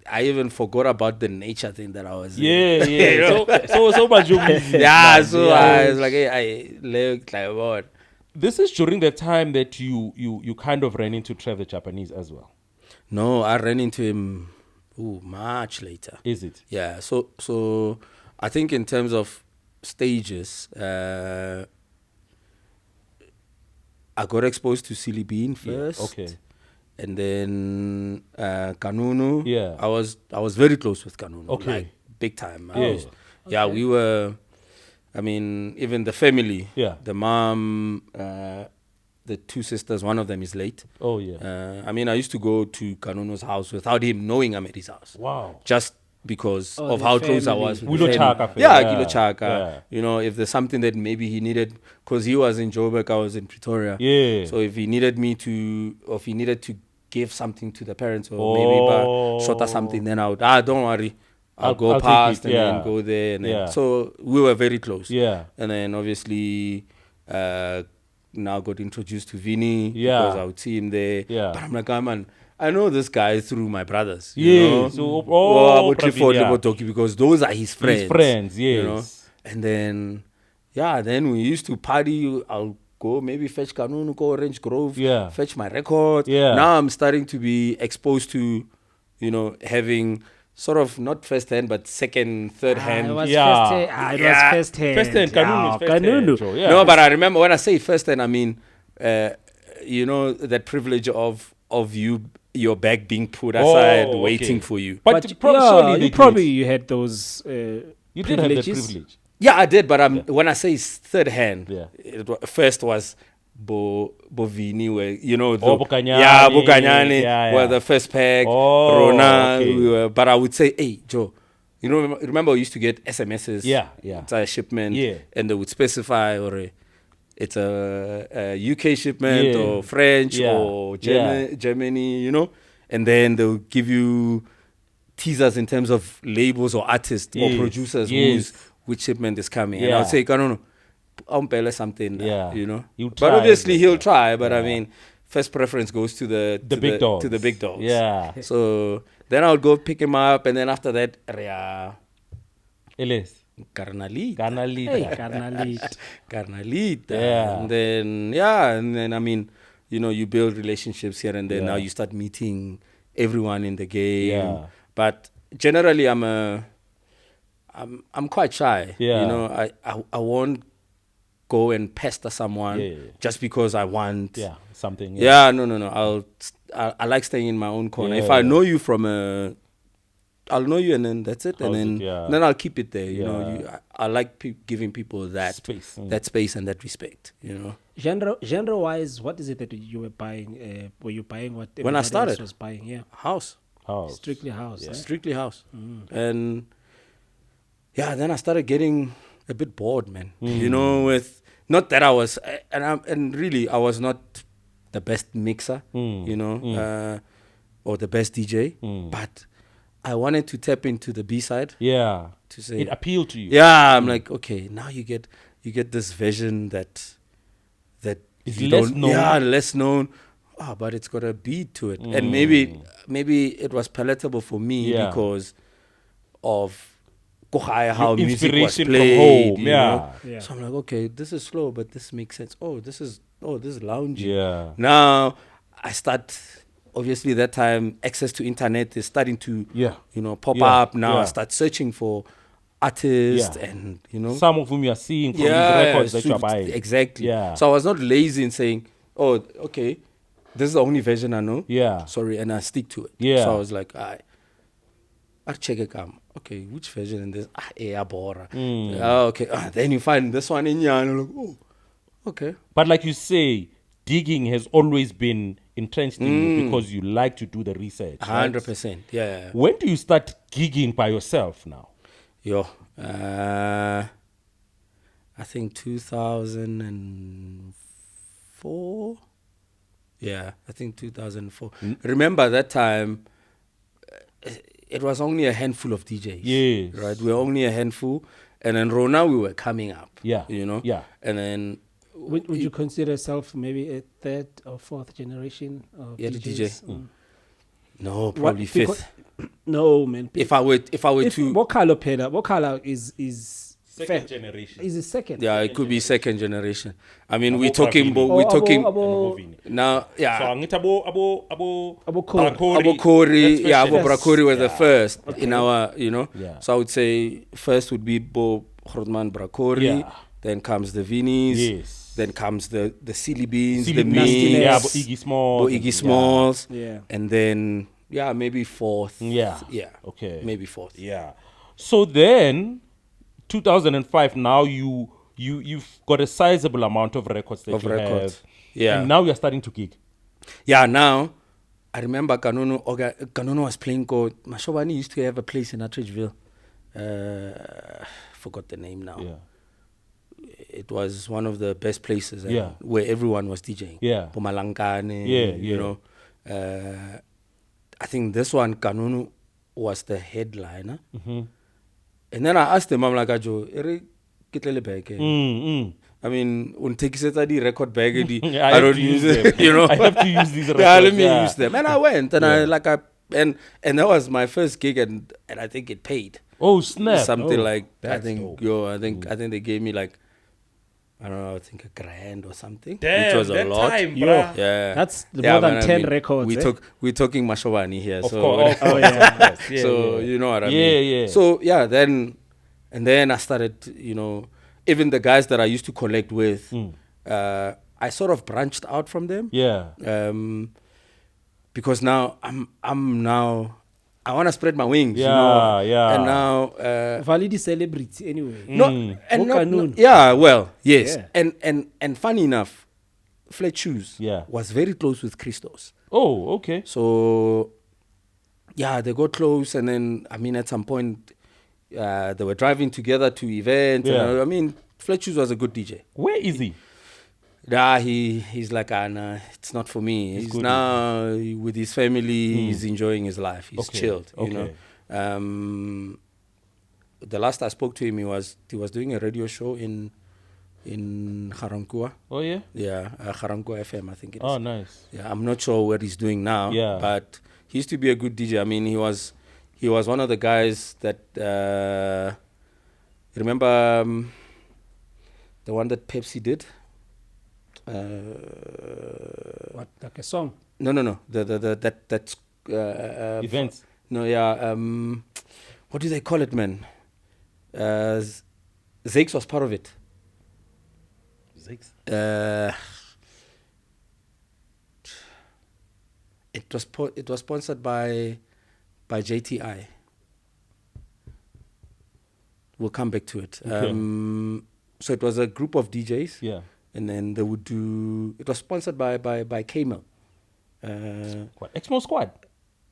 I even forgot about the nature thing that I was in. So much. I was like, hey, I looked like what? This is during the time that you kind of ran into Trevor Japanese as well. No, I ran into him much later. Is it? Yeah. So I think in terms of stages, I got exposed to Silly Bean first. Okay. And then Kanunu. Yeah. I was very close with Kanunu. Okay. Like, big time. Okay. We were, I mean, even the family. Yeah. The mom, the 2 sisters, one of them is late. Oh, yeah. I mean, I used to go to Kanunu's house without him knowing I'm at his house. Wow. Just because of how close I was with Kilo him. Chaka. Kilo Chaka. If there's something that maybe he needed, because he was in Joburg, I was in Pretoria. Yeah. So if he needed to give something to the parents or maybe shorter something, then I would, don't worry. I'll go past and then go there. And then, so we were very close. Yeah. And then obviously now got introduced to Vinny because I would see him there. Yeah. But I'm like, man, I know this guy through my brothers. Because those are his friends. His friends, yes. And then, then we used to party. I'll go maybe fetch Kanunu, go Orange Grove, fetch my record. Yeah. Now I'm starting to be exposed to, having sort of not first hand, but second, third hand. It was first hand. First hand, Kanunu. No, but I remember when I say first hand, I mean, that privilege of your bag being put aside, waiting for you. But you had those you did have the privilege. Yeah, I did, but when I say third hand, first was Bovini, where Bokanyani were the first pack. Rona, but I would say, hey, Joe, remember we used to get SMSs. It's a shipment, and they would specify it's a UK shipment or French or Germany, and then they'll give you teasers in terms of labels or artists or producers which shipment is coming. And I would say, no, umpele something, you know. He'll But try, obviously he'll try. But I Yeah. mean, first preference goes to the big dogs. To the big dogs. Yeah. So then I'll go pick him up, and then after that, Elias. Carnalita. Hey, Carnalite. Carnalita. Yeah. And then I mean, you know, you build relationships here and there. Now you start meeting everyone in the game. Yeah. But generally, I'm quite shy. Yeah. You know, I won't go and pester someone just because I want something. No. I like staying in my own corner. If I know you I'll know you, and then that's it, and then I'll keep it there. You know, I like giving people that space, that space and that respect. You know, genre wise, what is it that you were buying? Were you buying what when I started? Was buying, house, strictly house, strictly house, and then I started getting a bit bored, man. You know, with not that I was, and really I was not the best mixer, you know, or the best DJ, but I wanted to tap into the B side. Yeah. To say it appealed to you. Yeah, I'm like, okay, now you get this version that is less known. Yeah, less known. But it's got a beat to it. And maybe it was palatable for me because of how music was played. From home. You know? So I'm like, okay, this is slow, but this makes sense. This is loungy. Yeah. Now I start. Obviously, that time access to internet is starting to, you know, pop up. Now I start searching for artists, and you know, some of whom you are seeing from these records that you are buying. Exactly. Yeah. So I was not lazy in saying, "Oh, okay, this is the only version I know." Yeah. Sorry, and I stick to it. Yeah. So I was like, I check it out. Okay, which version in this? Bora. Okay. Then you find this one in here, and I'm like, oh, okay. But like you say, digging has always been entrenched in you because you like to do the research. 100%. Yeah. When do you start gigging by yourself now? I think 2004. Yeah, I think 2004. Remember that time, it was only a handful of DJs. Yes. Right? We were only a handful. And then Rona, we were coming up. Yeah. You know? Yeah. And then... Would you consider yourself maybe a third or fourth generation of DJs? DJ? No, probably fifth. No, man. If I were to... What color is second generation? Is it second? Yeah, it could be second generation. I mean, we're Abo talking now. Yeah. So Abo Kori. Yeah, Abo Brakori was the first in our, you know. Yeah. So I would say first would be Bo Grootman Brakori. Yeah. Then comes the Vinis. Yes. Then comes the Silly Beans, Silly the Beans, Mix, yeah, Bo Iggy Smalls. Bo Iggy Smalls. Yeah. And then, maybe fourth. Yeah. Yeah. Okay. Maybe fourth. Yeah. So then, 2005, now you've got a sizable amount of records that you have. Yeah. And now you're starting to gig. Yeah, now, I remember Kanono was playing called, Mashobani used to have a place in Attridgeville. Forgot the name now. Yeah. It was one of the best places where everyone was DJing. Yeah. Pumalangane, you know. I think this one, Kanunu, was the headliner. Mm-hmm. And then I asked him, I'm like, Ajo, ere kitlele bag. I mean, the record bag, I don't use it. You know, I have to use these records. Yeah, let me use them. And I went, and and that was my first gig, and I think it paid. Oh snap! Something like I think they gave me like, I don't know, I think $1,000 or something. Damn, which was a lot. Time, yeah. That's more than 10 records. We're talking Mashobani here. Of so course. So you know what I mean. Yeah. So then I started, you know, even the guys that I used to collect with, I sort of branched out from them. Yeah. Because now I want to spread my wings. Yeah, you know? yeah. And now valid celebrity anyway. Yes. Yeah. And funny enough, Flat Shoes was very close with Christos. Oh, okay. So they got close, and then at some point they were driving together to events. Yeah. And, Flat Shoes was a good DJ. Where is he? He's like, nah, it's not for me. He's now with his family. He's enjoying his life. He's chilled, you know. The last I spoke to him, he was doing a radio show in in Rankuwa. Oh yeah. Yeah, Rankuwa FM, I think it is. Oh nice. Yeah, I'm not sure what he's doing now. Yeah. But he used to be a good DJ. I mean, he was one of the guys that remember the one that Pepsi did. What, like a song? No. That's Events. No, yeah. What do they call it, man? Zakes was part of it. Zakes. It was sponsored by JTI. We'll come back to it. Okay. So it was a group of DJs. Yeah. And then they would do. It was sponsored by Camel. What? Exmo Squad.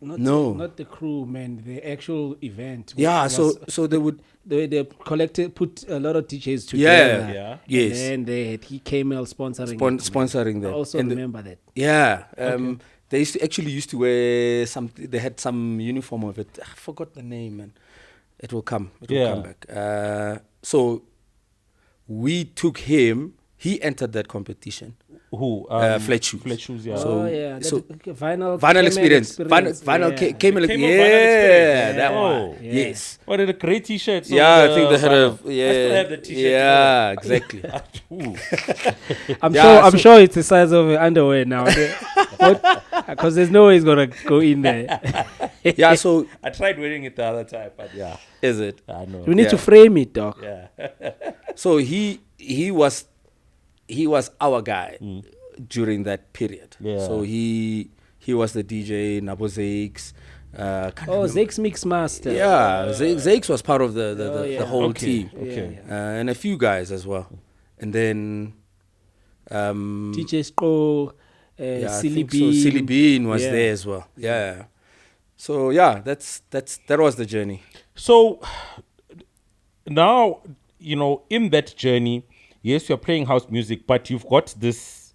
Not the crew, man. The actual event. Yeah. So they would. They collected, put a lot of DJs together. Yeah. Yes. And they had Camel sponsoring. Sponsoring them. I also remember that. Yeah. They used to wear some. They had some uniform of it. I forgot the name, man. It will come. It will come back. So we took him. He entered that competition. Who? Flat Shoes. Flat Shoes, yeah. So- Vinyl experience. Vinyl yeah. Camel. Camel Yeah, Vinyl Experience. that Oh. one. Yeah. Yes. What are the great t-shirts? Yeah, I think they had vinyl. yeah. I still have the t-shirt. Yeah, exactly. Ooh. I'm sure it's the size of your underwear now. Because there's no way it's gonna go in there. Yeah, so I tried wearing it the other time, but yeah, is it? I know. We need to Yeah. frame it, dog. Yeah. So he was our guy during that period. Yeah. So he was the DJ, Nabo Zakes. Zakes Mix Master. Yeah, Zakes was part of the whole Okay. team. Okay. And a few guys as well. And then DJ Skro, I Silly think so. Bean. Silly Bean was Yeah. there as well. Yeah. So yeah, that was the journey. So now, in that journey, yes, you're playing house music, but you've got this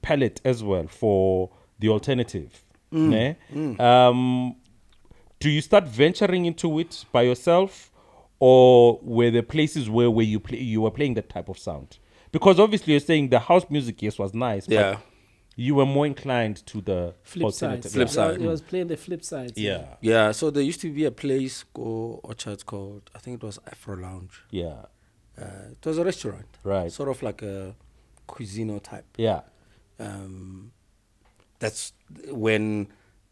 palette as well for the alternative. Ne? Do you start venturing into it by yourself, or were there places where you were playing that type of sound? Because obviously you're saying the house music, yes, was nice, Yeah. but you were more inclined to the Flip side. alternative. Flip side. He was playing the flip side. Yeah. Yeah, so there used to be a place called Orchard called, I think it was Afro Lounge. Yeah. It was a restaurant. Right. Sort of like a cuisino type. Yeah. That's when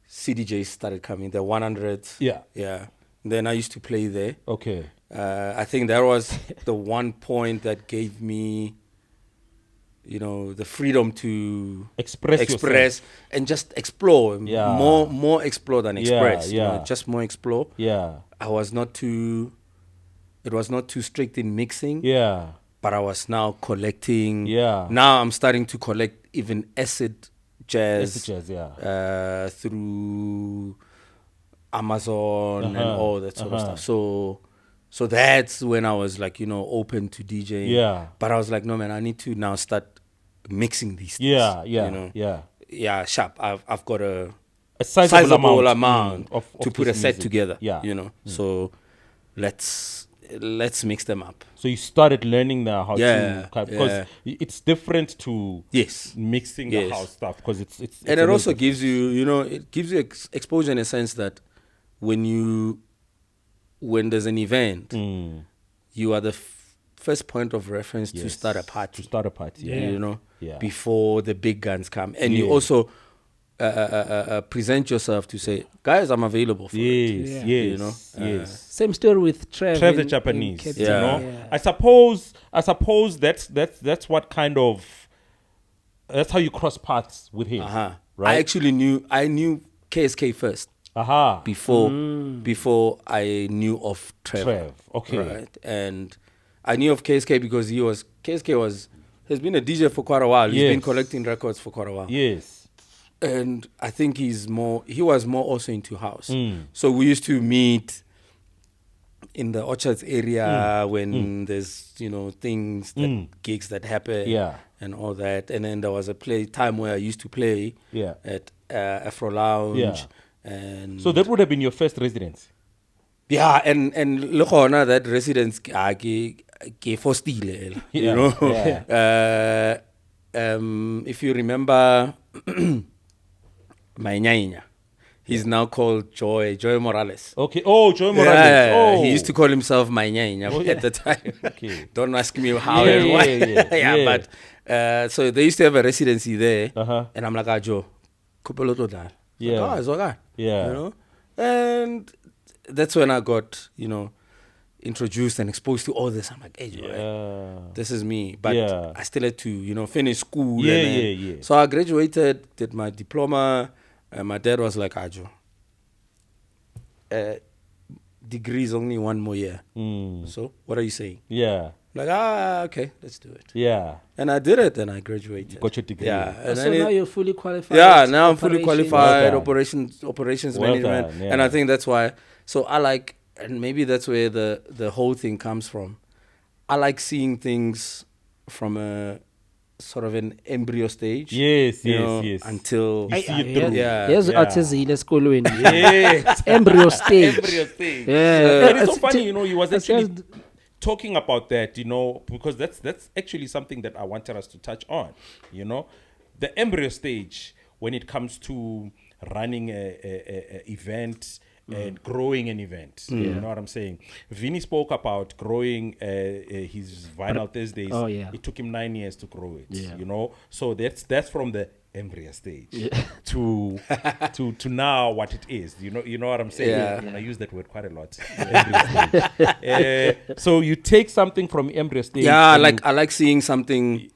CDJs started coming, the 100s. Yeah. Yeah. Then I used to play there. Okay. I think that was the one point that gave me, the freedom to Express yourself. and just explore. Yeah. More explore than express. yeah. Just more explore. Yeah. It was not too strict in mixing. Yeah. But I was now collecting. Yeah. Now I'm starting to collect even acid jazz. Yeah. Through Amazon and all that sort of uh-huh. stuff. So that's when I was like, open to DJing. Yeah. But I was like, no man, I need to now start mixing these things. Yeah. Yeah. Yeah, sharp. I've got a sizable amount of to put a this set music. together. Yeah. So let's mix them up. So you started learning now how Yeah, to, because it's different to Yes. mixing the house stuff, because it's And it also gives you, it gives you exposure in a sense that when there's an event, you are the first point of reference to start a party. Yeah. Before the big guns come. And you Yeah. also present yourself to say, guys, I'm available for it. Yes. Same story with Trev. Trev the in Japanese, Cape Yeah. Town. I suppose that's what kind of, that's how you cross paths with him. Right? I knew KSK first. Before I knew of Trev. Okay. Right. And I knew of KSK because KSK has been a DJ for quite a while. He's been collecting records for quite a while. Yes. And I think he was more also into house. So we used to meet in the Orchards area when there's, things, gigs that happen and all that. And then there was a time where I used to play at Afro Lounge. Yeah. And So that would have been your first residence? yeah, and look on that residence, for stile, you Yeah, know. yeah. If you remember my he's now called Joy Morales. Okay. Oh, Joy Morales. Yeah, Oh, he used to call himself my at the time. Don't ask me how and why. Yeah, but so they used to have a residency there, and I'm like, Joe, couple of that. Yeah. Like, it's okay. Yeah. You know, and that's when I got, you know, introduced and exposed to all this. I'm like, hey, Joe, this is me. But I still had to, you know, finish school. Yeah. So I graduated, did my diploma. My dad was like, Ajo, degree is only 1 more year. So what are you saying? Yeah. Like, okay, let's do it. Yeah. And I did it and I graduated. You got your degree. Yeah. And so now you're fully qualified. Yeah, now I'm fully qualified, Well operations management. Done, yeah. And I think that's why, so I like, and maybe that's where the whole thing comes from. I like seeing things from a sort of an embryo stage. Yes. Until you see it through. Here's esikolweni. Yes. Embryo stage. Embryo stage. Yeah. And it's so funny, you know, he was actually talking about that, you know, because that's actually something that I wanted us to touch on, you know. The embryo stage, when it comes to running a event and growing an event. You know what I'm saying? Vinny spoke about growing his Vinyl Thursdays. Oh, yeah. It took him 9 years to grow it, Yeah. you know. So that's from the embryo stage to now what it is. You know what I'm saying? Yeah. And I use that word quite a lot. Embryo stage. So you take something from embryo stage. Yeah, I like seeing something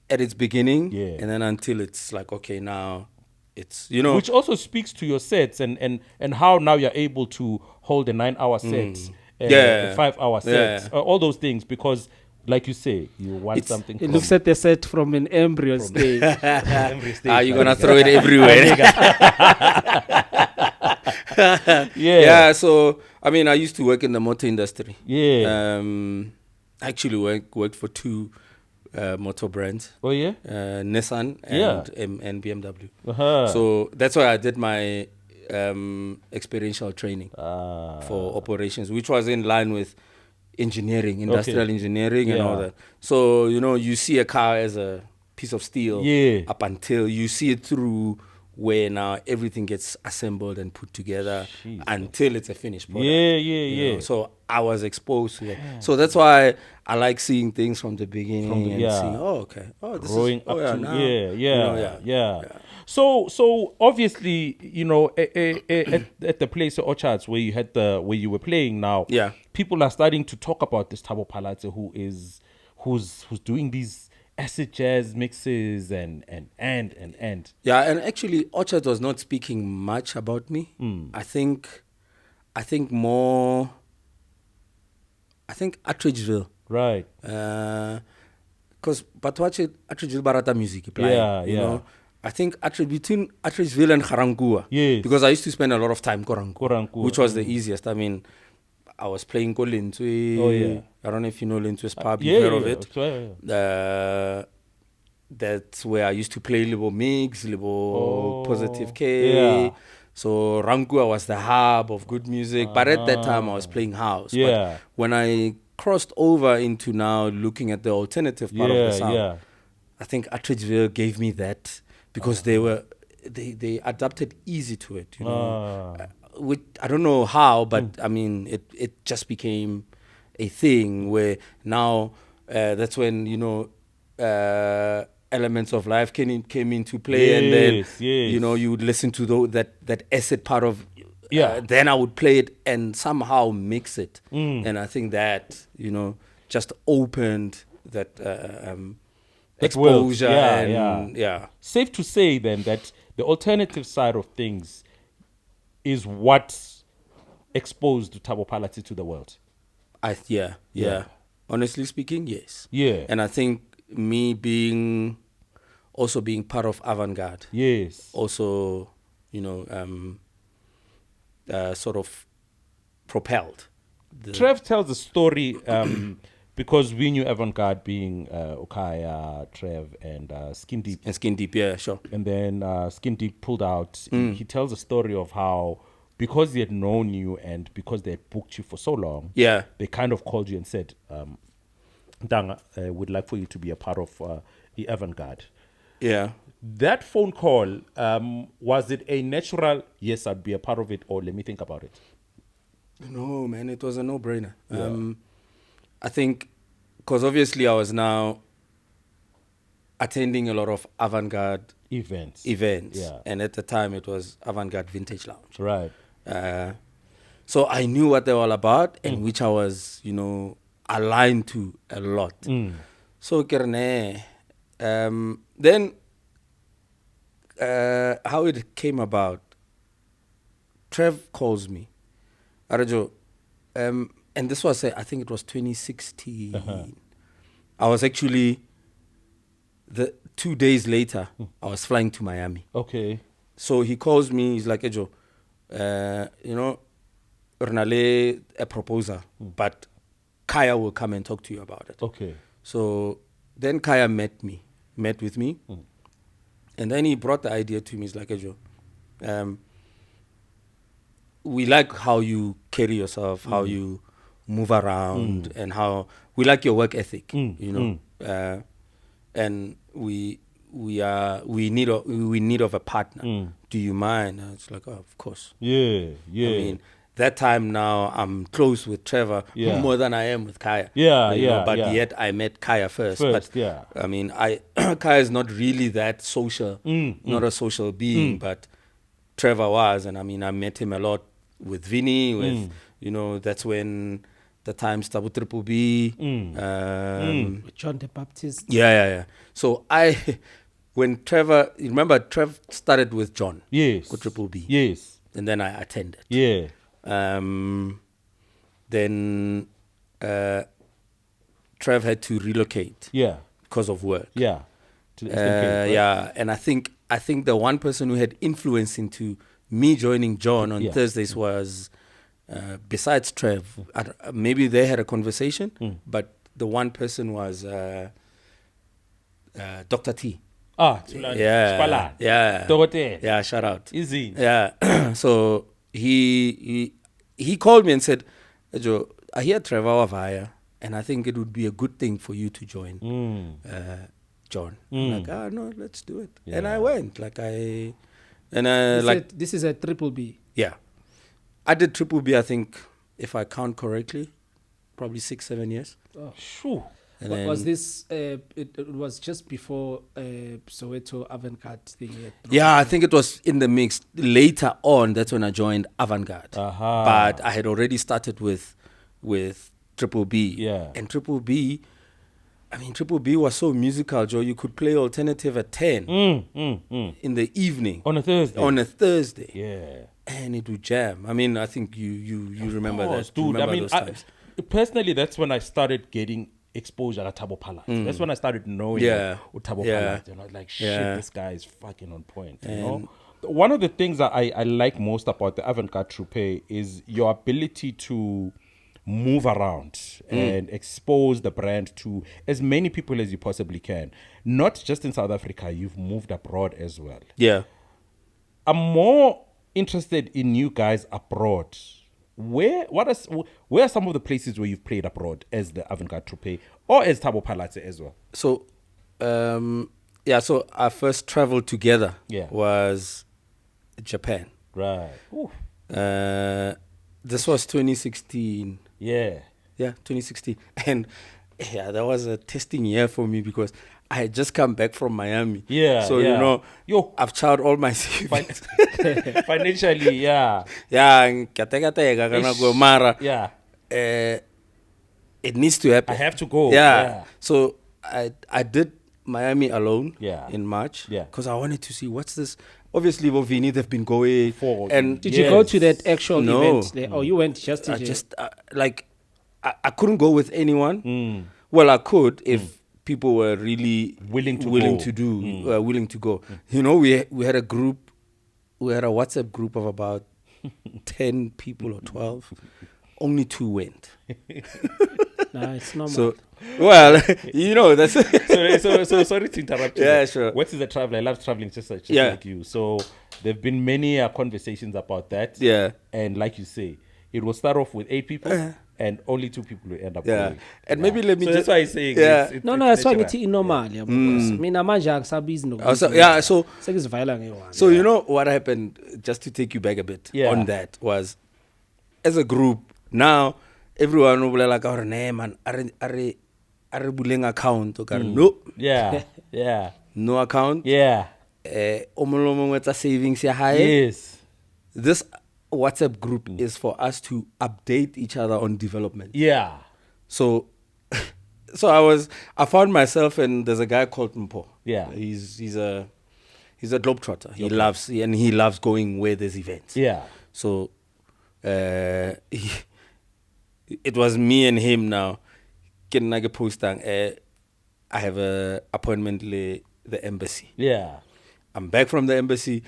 at its beginning, and then until it's like, okay, now it's, you know, which also speaks to your sets and how now you're able to hold a 9-hour set, a 5-hour set, all those things, because like you say, you want something. It looks at the set from an embryo stage. You're gonna throw it everywhere. Yeah. So I mean, I used to work in the motor industry. Yeah. Actually worked for 2 motor brands. Oh yeah. Nissan and BMW. Uh-huh. So that's why I did my experiential training for operations, which was in line with engineering, industrial engineering and all that. So, you know, you see a car as a piece of steel up until you see it through where now everything gets assembled and put together until it's a finished product. You know? So I was exposed to that. So that's why I like seeing things from the beginning and seeing, this growing is up to now. You know, So obviously, you know, at the place of Orchards where you were playing now, people are starting to talk about this Thabo Palatse who's doing these acid jazz mixes and. Yeah, and actually Orchard was not speaking much about me. I think Attridgeville. Right. Because Attridgeville barata music. You know? I think between Attridgeville and Rankuwa. Yes. Because I used to spend a lot of time in Rankuwa, which was the easiest. I mean, I was playing Lintwe. Oh yeah. I don't know if you know Lintwe's pub. You've heard of it. Sure. That's where I used to play Libo Mix, Libo Positive K. So Rankuwa was the hub of good music. But at that time, I was playing house. Yeah. But when I crossed over into now looking at the alternative part of the sound, I think Attridgeville gave me that because they adapted easy to it. You know, which I don't know how, but I mean, it just became a thing where now that's when, you know, elements of life came into play, and then you know, you would listen to that acid part of then I would play it and somehow mix it, and I think that, you know, just opened that exposure. Safe to say then that the alternative side of things is what exposed Thabo Palatse to the world. Honestly speaking, yes. Yeah. And I think me being part of Avant-Garde. Yes. Also, you know, sort of propelled. Trev tells the story because we knew Avant-Garde being Okaya, Trev, and Skin Deep. And Skin Deep, yeah, sure. And then Skin Deep pulled out. He tells a story of how because they had known you and because they had booked you for so long, they kind of called you and said, Danga, would like for you to be a part of the Avant-Garde. Yeah. That phone call, was it a natural, yes, I'd be a part of it, or let me think about it? No, man, it was a no-brainer. I think, because obviously I was now attending a lot of avant-garde events. Yeah. And at the time it was Avant-Garde Vintage Lounge. Right. So I knew what they were all about and which I was, aligned to a lot. So then how it came about, Trev calls me. Arajo, and this was, I think it was 2016. I was actually, 2 days later, I was flying to Miami. Okay. So he calls me, he's like, Ejo, Ernale a proposal, but Kaya will come and talk to you about it. Okay. So then Kaya met with me, and then he brought the idea to me. He's like, Ejo, we like how you carry yourself, how you move around, and how we like your work ethic, and we need of a partner. Do you mind? And it's like, oh, of course. Yeah. I mean, that time now I'm close with Trevor more than I am with Kaya. But yet I met Kaya first. I mean, Kaya is not really that social, not a social being, but Trevor was, and I mean, I met him a lot with Vinny, with that's when the times Thabo Triple B, with John the Baptist. Yeah. So when Trevor, you remember, Trev started with John. Yes. With Triple B. Yes. And then I attended. Yeah. Then Trev had to relocate. Yeah. Because of work. Yeah. To the Eastern Cape, right? Yeah. And I think the one person who had influence into me joining John on Thursdays was, besides Trev, maybe they had a conversation, but the one person was Dr. T. Yeah, shout out. Easy. Yeah. So he called me and said, Joe, I hear Trevor Wavaya, and I think it would be a good thing for you to join John. I'm like, no, let's do it. Yeah. And I went. This is a Triple B. Yeah. I did Triple B, I think, if I count correctly, probably 6-7 years. Oh, sure. And was this, it was just before Soweto Avant-Garde thing? Yeah, I think it was in the mix. Later on, that's when I joined Avant-Garde. But I had already started with Triple B. Yeah. And Triple B was so musical, Joe. You could play alternative at 10 in the evening. On a Thursday. Yeah. And it would jam. I mean, I think you remember that. Dude, remember those times. Personally, that's when I started getting exposure to Thabo Palatse. That's when I started knowing Thabo Palatse. And I was like, shit, this guy is fucking on point. You know? One of the things that I like most about the Avant Guarde Troupe is your ability to move around and expose the brand to as many people as you possibly can. Not just in South Africa, you've moved abroad as well. Yeah. I'm more interested in you guys abroad. Where are some of the places where you've played abroad as the Avant Guarde Troupe or as Thabo Palatse as well? So, so our first travel together was Japan. Right. This was 2016. Yeah, 2016. And that was a testing year for me because I had just come back from Miami. So, I've charged all my savings. Financially, it needs to happen. I have to go. So I did Miami alone in March. Yeah. Because I wanted to see what's this. Obviously, Vini, they've been going. And did you go to that actual event there? Or you went just to I couldn't go with anyone. Well, I could if people were really willing to go. You know, we had a group, we had a WhatsApp group of about 10 people or 12. Only 2 went. No, it's normal. So, well, you know, that's so sorry to interrupt you. Yeah, sure. What is a traveler? I love traveling just Yeah. like you. So there have been many conversations about that. Yeah. And like you say, it will start off with 8 people and only 2 people will end up Yeah. going. And maybe let me so just- that's why I say Yeah. No, that's why ngithi normal yabo. Mina manje angisabizi Also, yeah, so sengizivayela ngeone. So you know what happened, just to take you back a bit Yeah. on that, was as a group, now everyone will be like, oh, nee, man, are buleng account. Okay, no. Yeah. Yeah. No account. Yeah. With a savings high. Yes. This WhatsApp group is for us to update each other on development. Yeah. So I found myself, and there's a guy called Mpo. Yeah. He's a globetrotter. He loves going where there's events. Yeah. So it was me and him now. I have a appointment with the embassy. Yeah. I'm back from the embassy,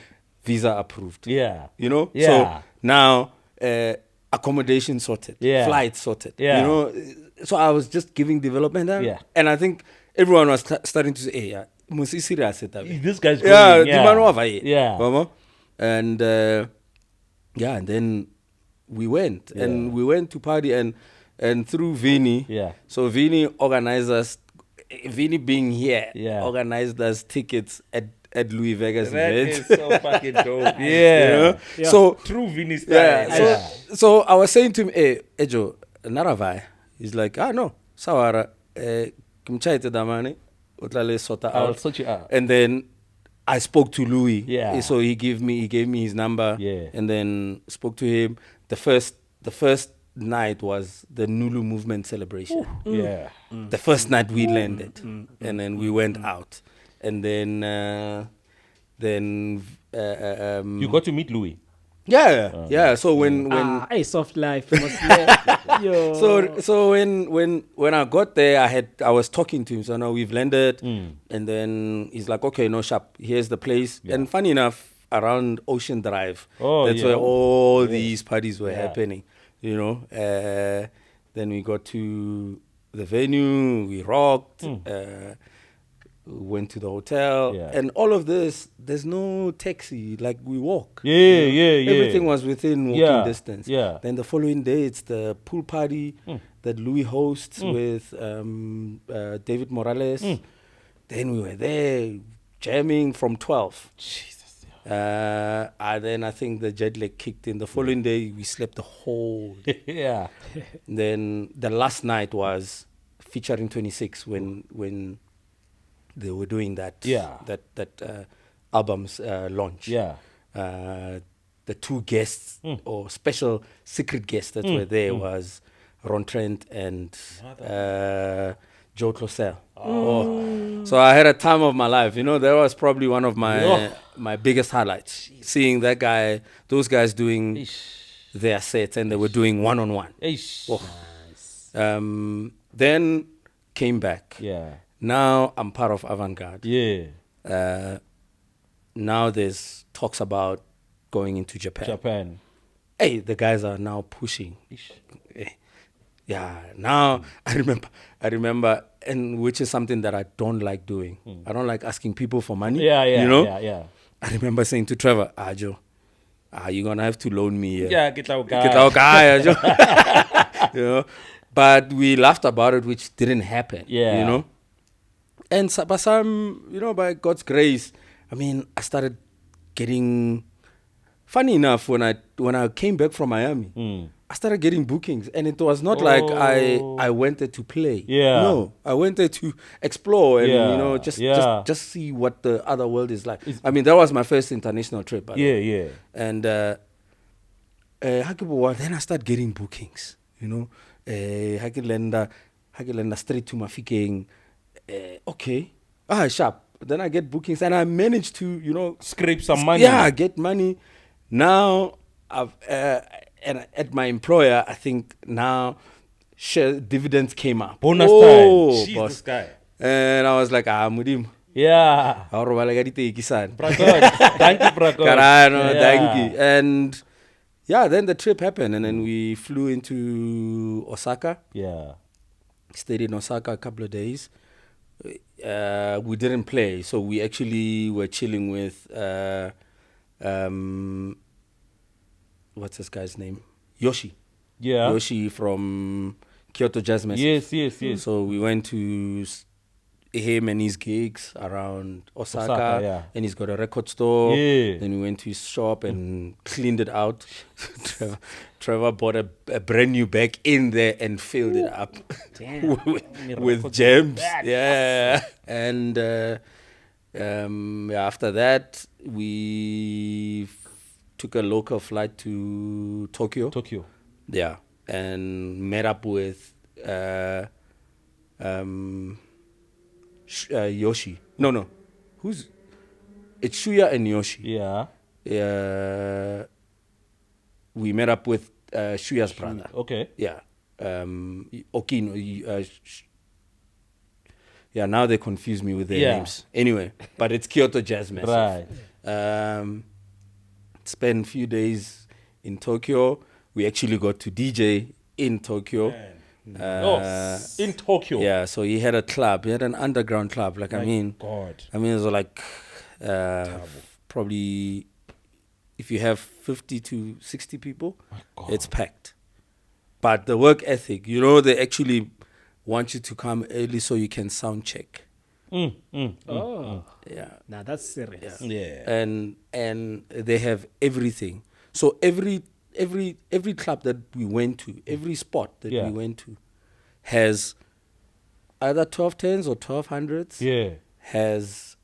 visa approved. Yeah. You know? Yeah. So now accommodation sorted, Yeah. flight sorted. Yeah. You know? So I was just giving development. Yeah. And I think everyone was starting to say, hey, yeah, musi serious This guy's yeah, going. the man over here. Yeah. Mama. And and then we went. Yeah. And we went to party and through Vini. Yeah. So Vini organized us, Vini being here, Yeah. organized us tickets at Louis Vegas That event. is so fucking dope. Yeah. You know? Yeah. So True Vinny style. yeah, so I was saying to him, hey, Ejo, Naravai. He's like, no, Sawara, Kimchaite Damani, Utlale Sota I'll out. sort you out. And then I spoke to Louis. Yeah. So he gave me his number. Yeah. And then spoke to him. The first night was the Nulu movement celebration. Yeah. The first night we landed, and then we went out, and then You got to meet Louis. yeah. So when Hey, soft life. Must let- Yo. so when I got there, I was talking to him. So now we've landed, and then he's like, okay, no, sharp. Here's the place. Yeah. And funny enough, around Ocean Drive, that's yeah. where all these parties were happening. You know, then we got to the venue, we rocked, went to the hotel, and all of this. There's no taxi, like we walk. Yeah. Everything was within walking distance. Yeah. Then the following day, it's the pool party that Louis hosts with David Morales. Then we were there jamming from 12. Jesus. Then I think the jet lag kicked in. The following day, we slept the whole day. Yeah. Then the last night was featuring 26 when they were doing that album's launch. Yeah. The two guests or special secret guests that were there was Ron Trent and Joe Closell. So I had a time of my life. You know, that was probably one of my biggest highlights. Seeing those guys doing their sets, and they were doing one-on-one. Then came back. Yeah. Now I'm part of Avant-Garde. Yeah. Now there's talks about going into Japan. Hey, the guys are now pushing. Yeah, now I remember, and which is something that I don't like doing. I don't like asking people for money. Yeah. You know? Yeah. I remember saying to Trevor, Joe, you're going to have to loan me. Yeah, get our guy. Get our guy, Joe. You know? But we laughed about it, which didn't happen. Yeah. You know? And but some, you know, by God's grace, I mean, I started getting, funny enough, when I came back from Miami, I started getting bookings, and it was not like I went there to play. Yeah. No, I went there to explore and Yeah. you know just see what the other world is like. I mean, that was my first international trip. By the way. Yeah. And then I started getting bookings. You know, Hakilenda straight to Mafikeng. Okay, sharp. Then I get bookings, and I managed to, you know, Scrape some money. Yeah, get money. Now I've and at my employer, I think now share dividends came up. Bonus time. Jeez, Jeez, this guy. And I was like, Mudim. Yeah. Thank you, Prakot. Karano, Yeah. thank you. And yeah, then the trip happened, and then we flew into Osaka. Yeah. Stayed in Osaka a couple of days. We didn't play, so we actually were chilling with what's this guy's name? Yoshi. Yeah. Yoshi from Kyoto Jazz Massive. Yes. So we went to him and his gigs around Osaka, yeah. and he's got a record store. Yeah. Then we went to his shop and cleaned it out. Trevor bought a brand new bag in there and filled it up with gems. Yeah. And after that, we took a local flight to Tokyo. Yeah. And met up with Yoshi. No. It's Shuya and Yoshi. Yeah. We met up with Shuya's brother. Okay. Yeah. Okino. Now they confuse me with their names. Anyway, but it's Kyoto Jazz Massive. Right. Spent a few days in Tokyo. We actually got to DJ in Tokyo. In Tokyo. Yeah, so he had a club. He had an underground club. Like, God. it was like probably if you have 50 to 60 people, it's packed. But the work ethic, they actually want you to come early so you can sound check. Yeah. Now that's serious. Yeah. And they have everything. So every club that we went to, every spot that we went to, has either 1210s or 1200s. Yeah. Has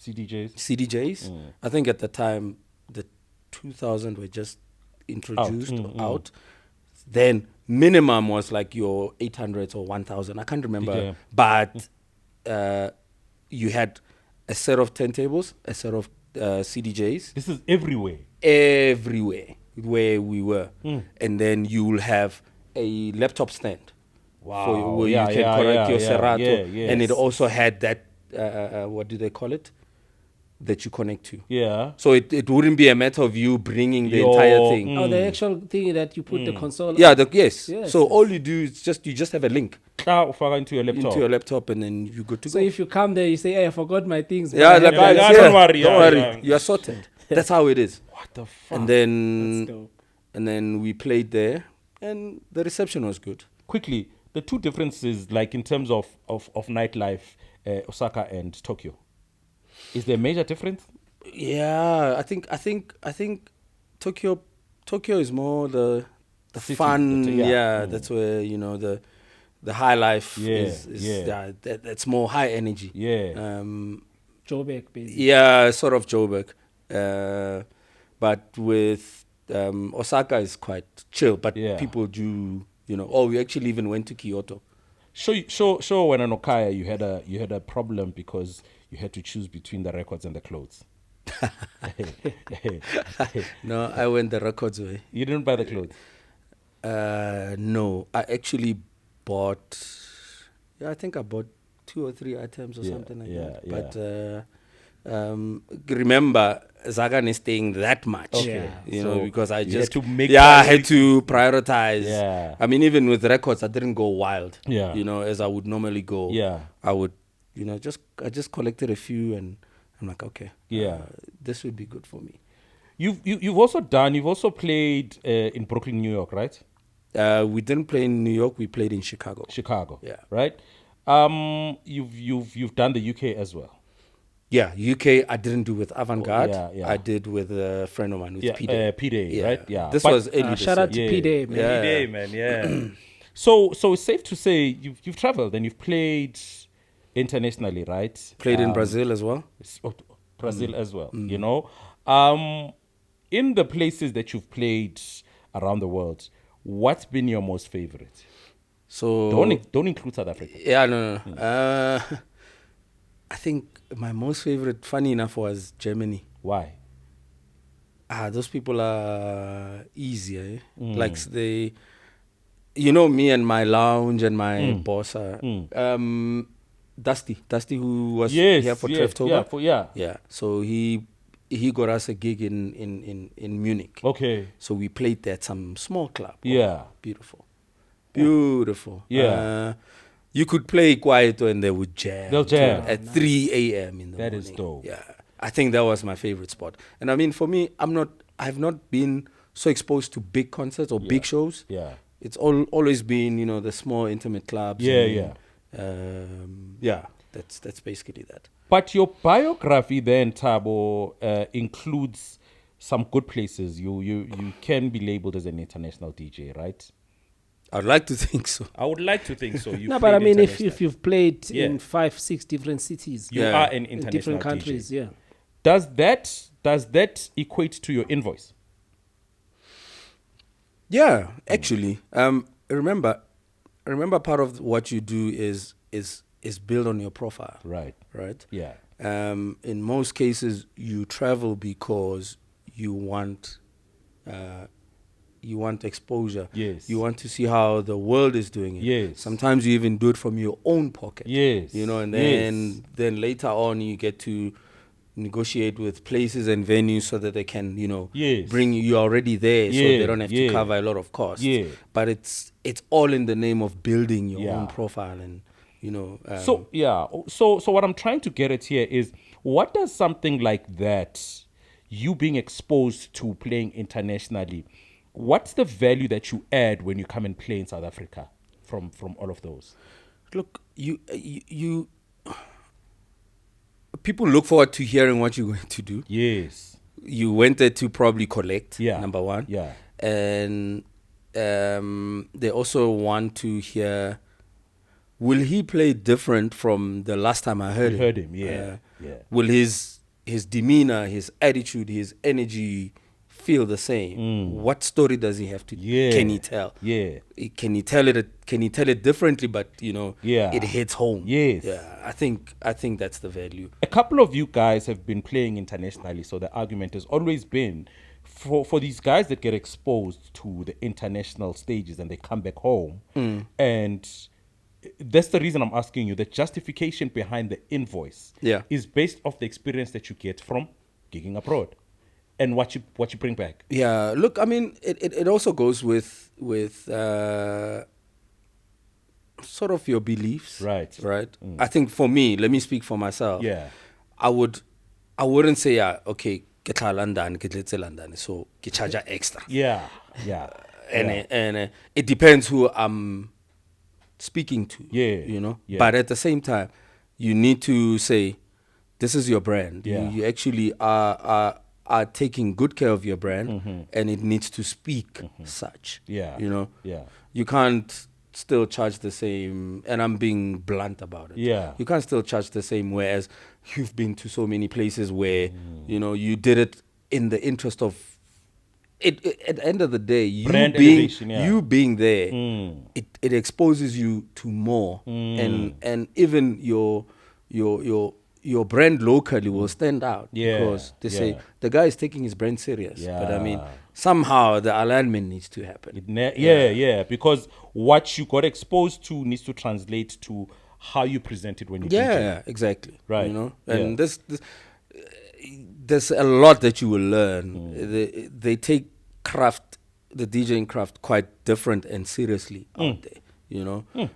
CDJs. I think at the time the 2000 were just introduced out. Then minimum was like your 800s or 1000. I can't remember. DJ. But you had a set of turntables, a set of CDJs. This is everywhere. Everywhere where we were. And then you will have a laptop stand. Wow. Where you can connect your Serato. Yes. And it also had that, what do they call it? That you connect to. Yeah. So it wouldn't be a matter of you bringing the entire thing. Oh, the actual thing that you put the console. Yeah, yes. So all you do is you just have a link into your laptop. into your laptop, and then you go to So if you come there, you say, "Hey, I forgot my things." don't worry. Yeah. You are sorted. That's how it is. What the fuck? And then we played there, and the reception was good. Quickly, the two differences, like in terms of nightlife, Osaka and Tokyo. Is there a major difference? Yeah, I think Tokyo is more the fun. That's where the high life is. That's more high energy. Yeah. Joburg, basically. Yeah, sort of Joburg. But with Osaka is quite chill. But people do, we actually even went to Kyoto. Sure. When in Okaya, you had a problem because you had to choose between the records and the clothes. No, I went the records way. You didn't buy the clothes? No, I actually bought. I think I bought 2 or 3 items or something like that. Yeah. But remember, Zagan is staying that much. Okay. Because I just had to make I had to prioritize. Yeah. I mean, even with records, I didn't go wild. Yeah. As I would normally go. Yeah. I would, I just collected a few, and I'm like, okay. Yeah. This would be good for me. You've also played in Brooklyn, New York, right? We didn't play in New York. We played in Chicago. Yeah. Right. You've done the UK as well. Yeah, UK I didn't do with Avant-Garde. Yeah. I did with a friend of mine, with P-Day. P-Day, right? Yeah. This was early this shout out to year. P-Day, man. P-Day, man, yeah. So it's safe to say you've traveled and you've played internationally, right? Played in Brazil as well. Brazil as well, in the places that you've played around the world, what's been your most favorite? So don't include South Africa. Yeah, no. I think my most favorite, funny enough, was Germany. Why? Those people are easy, eh? Like they, me and my lounge and my boss are, Dusty, who was here for Treftober. Yeah. So he got us a gig in Munich. Okay. So we played there at some small club. Yeah. Beautiful. Beautiful. Yeah. You could play Kwaito and they would jam. They'll jam. At 3 a.m. in the morning. That is dope. Yeah. I think that was my favorite spot. And I mean, for me, I've not been so exposed to big concerts or big shows. Yeah. It's always been, the small intimate clubs. Yeah, That's basically that. But your biography then, Thabo, includes some good places. You can be labeled as an international DJ, right? I'd like to think so. I would like to think so. No, but I mean, if you've played in 5-6 different cities, you are an international in different DJ. countries, yeah. Does that equate to your invoice? Yeah, actually. Remember, part of what you do is build on your profile. Right. Yeah. In most cases, you travel because you want exposure. Yes. You want to see how the world is doing it. Yes. Sometimes you even do it from your own pocket. Yes. And then later on you get to negotiate with places and venues so that they can, bring you. You're already there, so they don't have to cover a lot of costs. Yeah. But it's all in the name of building your own profile and So what I'm trying to get at here is, what does something like that, you being exposed to playing internationally, what's the value that you add when you come and play in South Africa from all of those? Look, you people look forward to hearing what you're going to do. Yes. You went there to probably collect, Yeah. number one. Yeah. And they also want to hear, will he play different from the last time I heard him? Heard him, yeah. Will his demeanor, his attitude, his energy feel the same? What story does he have to can he tell? Yeah. Can he tell it differently, but it hits home? Yes. Yeah. I think that's the value. A couple of you guys have been playing internationally, so the argument has always been for these guys that get exposed to the international stages and they come back home, and that's the reason I'm asking you. The justification behind the invoice is based off the experience that you get from gigging abroad and what you bring back. Yeah, look, I mean, it also goes with sort of your beliefs. Right. I think for me, let me speak for myself. Yeah. I wouldn't say, okay, get London, so get charge extra. Yeah. And it depends who I'm speaking to. Yeah. But at the same time, you need to say, this is your brand. Yeah. You actually are taking good care of your brand, and it needs to speak such. Yeah. Yeah. You can't still charge the same, and I'm being blunt about it. Yeah. You can't still charge the same, whereas you've been to so many places where, you did it in the interest of it. At the end of the day, you being there, it exposes you to more, and even your brand locally will stand out because they say the guy is taking his brand serious. Yeah. But I mean, somehow the alignment needs to happen. Because what you got exposed to needs to translate to how you present it when you DJ. Yeah, exactly. Right. And this there's a lot that you will learn. They take the DJing craft quite different and seriously out there. You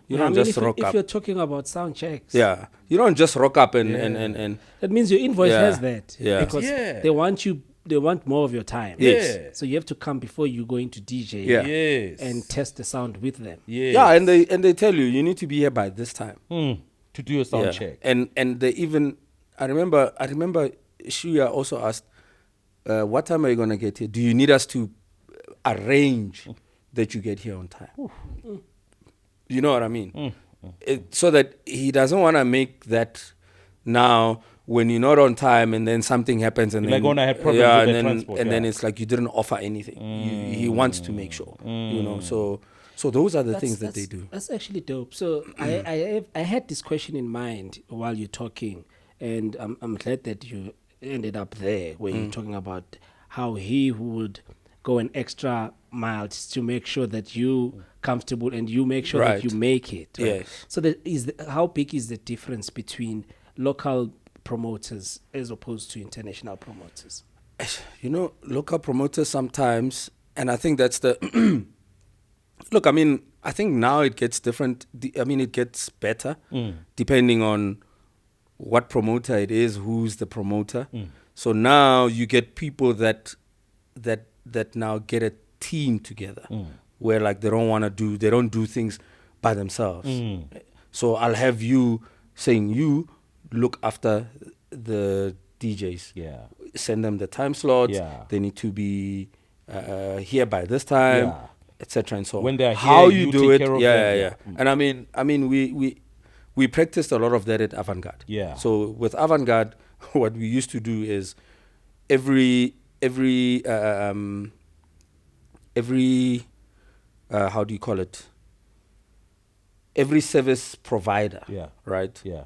don't just rock up. If you're talking about sound checks, you don't just rock up and that means your invoice has that. Yeah. Because they want more of your time. Yes. So you have to come before you go into DJ. Yeah. Yes. And test the sound with them. Yes. Yeah, and they tell you need to be here by this time to do your sound check. And they even I remember Shuya also asked, what time are you gonna get here? Do you need us to arrange that you get here on time? You know what I mean? So that he doesn't want to make that now when you're not on time and then something happens and then I had problems with the transport, then it's like you didn't offer anything. He wants to make sure, So those are the things that they do. That's actually dope. So I had this question in mind while you're talking, and I'm glad that you ended up there where you're talking about how he would go an extra mile to make sure that you comfortable and you make sure that you make it. Right? Yes. So how big is the difference between local promoters as opposed to international promoters? Local promoters sometimes, and I think that's the look. I mean, I think now it gets different. It gets better depending on what promoter it is, who's the promoter. So now you get people that now get a team together where like they don't do things by themselves. So I'll have you saying, you look after the DJs. Yeah. Send them the time slots. Yeah. They need to be here by this time, etc. and so on. When they're how here, you you do take it, care of yeah. them. And we practiced a lot of that at Avant-Garde. Yeah. So with Avant-Garde, what we used to do is every how do you call it? Every service provider, right? Yeah.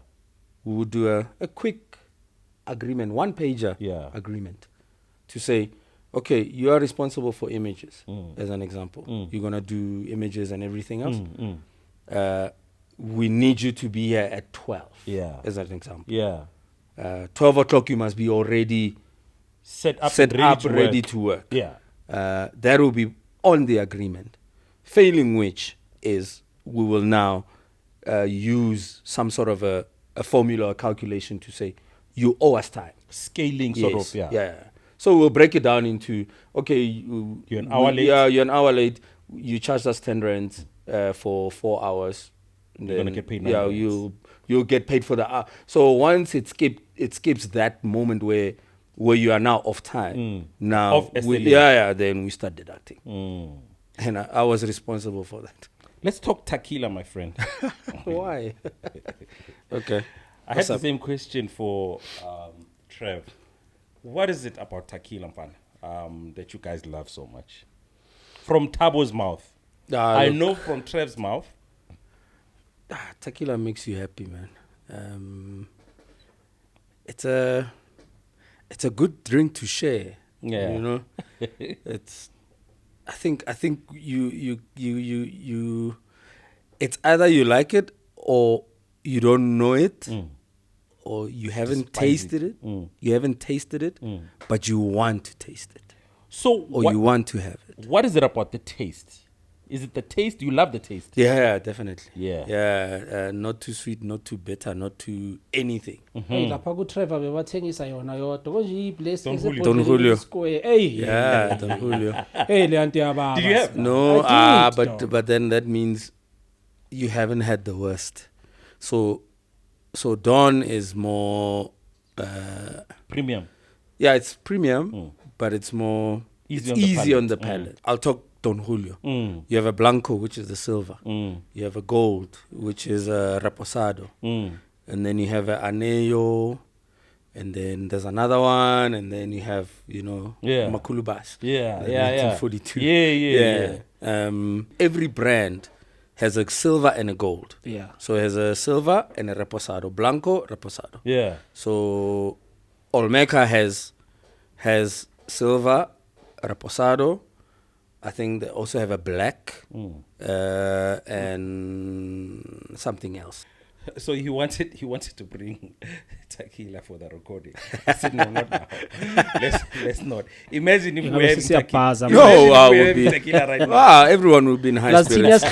We would do a quick agreement, one-pager agreement to say, okay, you are responsible for images, as an example. You're going to do images and everything else. We need you to be here at 12, as an example. Yeah. 12 o'clock, you must be already set up ready to work. Yeah. That will be on the agreement. Failing which is we will now use some sort of a formula or calculation to say, you owe us time. Scaling sort of, Yeah. So we'll break it down into, okay, you're an hour late. Yeah, you're an hour late. You charged us 10 rand for 4 hours. You're going to get paid 9 Yeah, rands. you'll get paid for the hour. So once it skips that moment where you are now off time. Now, Off SLA. then we start deducting. And I was responsible for that. Let's talk tequila, my friend. Why? Okay. I had the same question for Trev. What is it about tequila, that you guys love so much? From Thabo's mouth. I know from Trev's mouth. Tequila makes you happy, man. It's a good drink to share. Yeah. You know? I think you it's either you like it or you don't know it. Or you haven't tasted it. You haven't tasted it, but you want to taste it. So you want to have it. What is it about the taste? Is it the taste? You love the taste? Yeah, definitely. Yeah. Not too sweet, not too bitter, not too anything. Hey, lapha ku-Trevor bebathengisa yona yodwa konje iyi-bless Don Julio. Don Julio. square. Hey. Yeah, Don Julio. Hey, le anti yababa. Did you have? No, I did, though. but then that means you haven't had the worst. So Don is more Premium. Yeah, it's premium, but it's more easy on the palate. I'll talk Don Julio. You have a Blanco, which is the silver. You have a gold, which is a Reposado. And then you have a Anello. And then there's another one. And then you have, Makulubas. Yeah. 1942. Yeah. Every brand has a silver and a gold. Yeah. So it has a silver and a Reposado. Blanco, Reposado. Yeah. So Olmeca has silver, Reposado. I think they also have a black and something else. So he wanted to bring tequila for the recording. I said no, not now. Let's not. Imagine if we have tequila. No, Imagine if we have tequila right now. Wow, everyone would be in high spirits.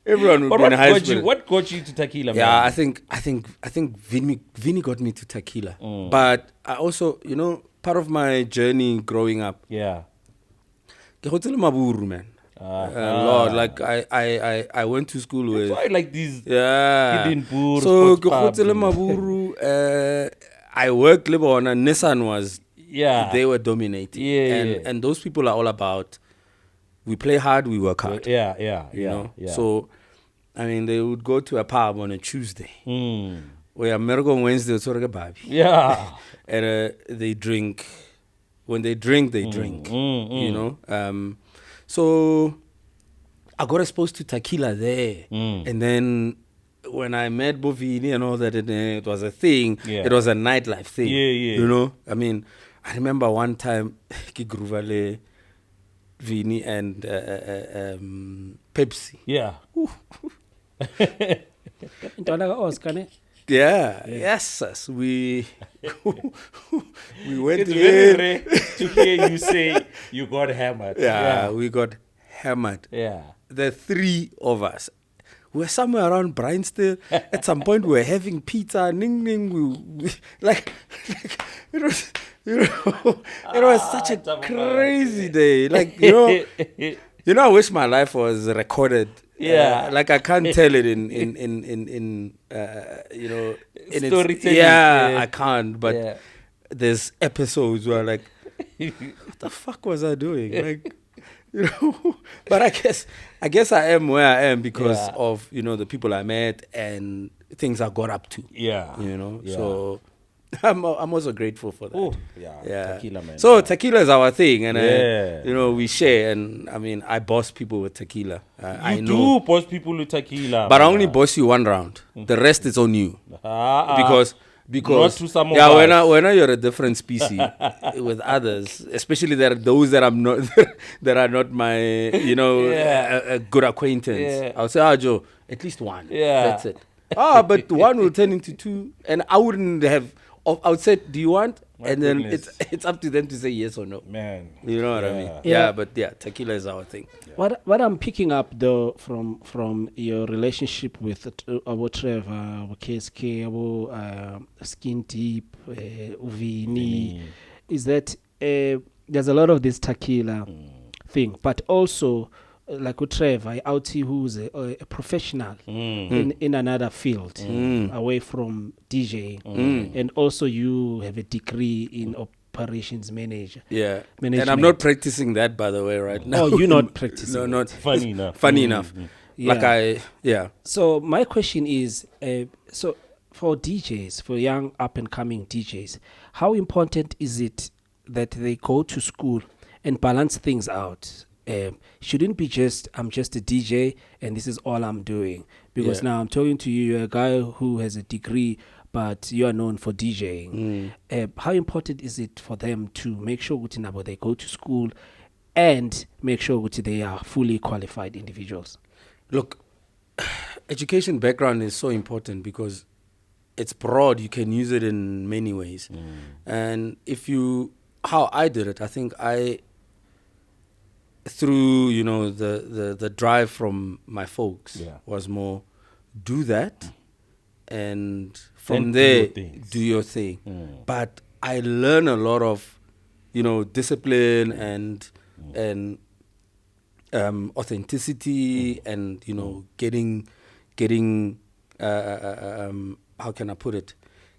Everyone would be in high spirits. What got you to tequila? Yeah, man? I think Vinny got me to tequila. But I also, part of my journey growing up. Yeah. Ke gotse le Maburu, man. Lord, like I went to school with. Why like these? Yeah. Hidden Buru, so sports pubs ke gotse le Maburu. I worked le bona. Nissan was. Yeah. They were dominating. Yeah. And those people are all about. We play hard, we work hard. Yeah. You know. So, I mean, they would go to a pub on a Tuesday. Where America on Wednesday, it's sort of a Yeah. And they drink. When they drink, they drink. So I got exposed to tequila there. And then when I met Bovini and all that, it was a thing. Yeah. It was a nightlife thing. Yeah. I mean, I remember one time, Kigruvale, Vini and Pepsi. Yeah. Yeah. Yes. We went It's there. very rare to hear you say you got hammered. Yeah, we got hammered. Yeah. The three of us. We're somewhere around Bryanston. At some point, we were having pizza. Like it was, it was such a crazy day. Like, I wish my life was recorded. Yeah. Like I can't tell it in storytelling. Yeah, I can't. But Yeah. there's episodes where like, what the fuck was I doing? Like, but I guess I am where I am because of the people I met and things I got up to. Yeah. Yeah. So I'm also grateful for that. Oh, yeah. Tequila, man. So tequila is our thing, and we share. And I mean, I boss people with tequila. I know. do boss people with tequila, but I only boss you one round. The rest is on you because not to some of when you're a different species with others, especially there are those that I'm not that are not my a good acquaintance. Yeah. I'll say, Joe, at least one. Yeah. That's it. But one will turn into two, and I wouldn't have. I would say, do you want? And then it's up to them to say yes or no. Man, you know what I mean? Yeah. But tequila is our thing. Yeah. What I'm picking up though from your relationship with our Trevor, our KSK, our Skin Deep, Uvini, is that there's a lot of this tequila thing, but also like with Trevor, Outie, who's a professional in another field, away from DJing, and also you have a degree in operations management. And I'm not practicing that, by the way, right now. Oh, you're not practicing? No, not funny enough. Funny enough. So my question is, so for DJs, for young up and coming DJs, how important is it that they go to school and balance things out? Shouldn't be just I'm just a DJ and this is all I'm doing, because now I'm talking to you, you're a guy who has a degree but you are known for DJing. How important is it for them to make sure that they go to school and make sure that they are fully qualified individuals? Look, education background is so important because it's broad. You can use it in many ways. And how I did it, I think through the drive from my folks was more do that and from there do your thing. But I learned a lot of discipline and authenticity and getting how can I put it,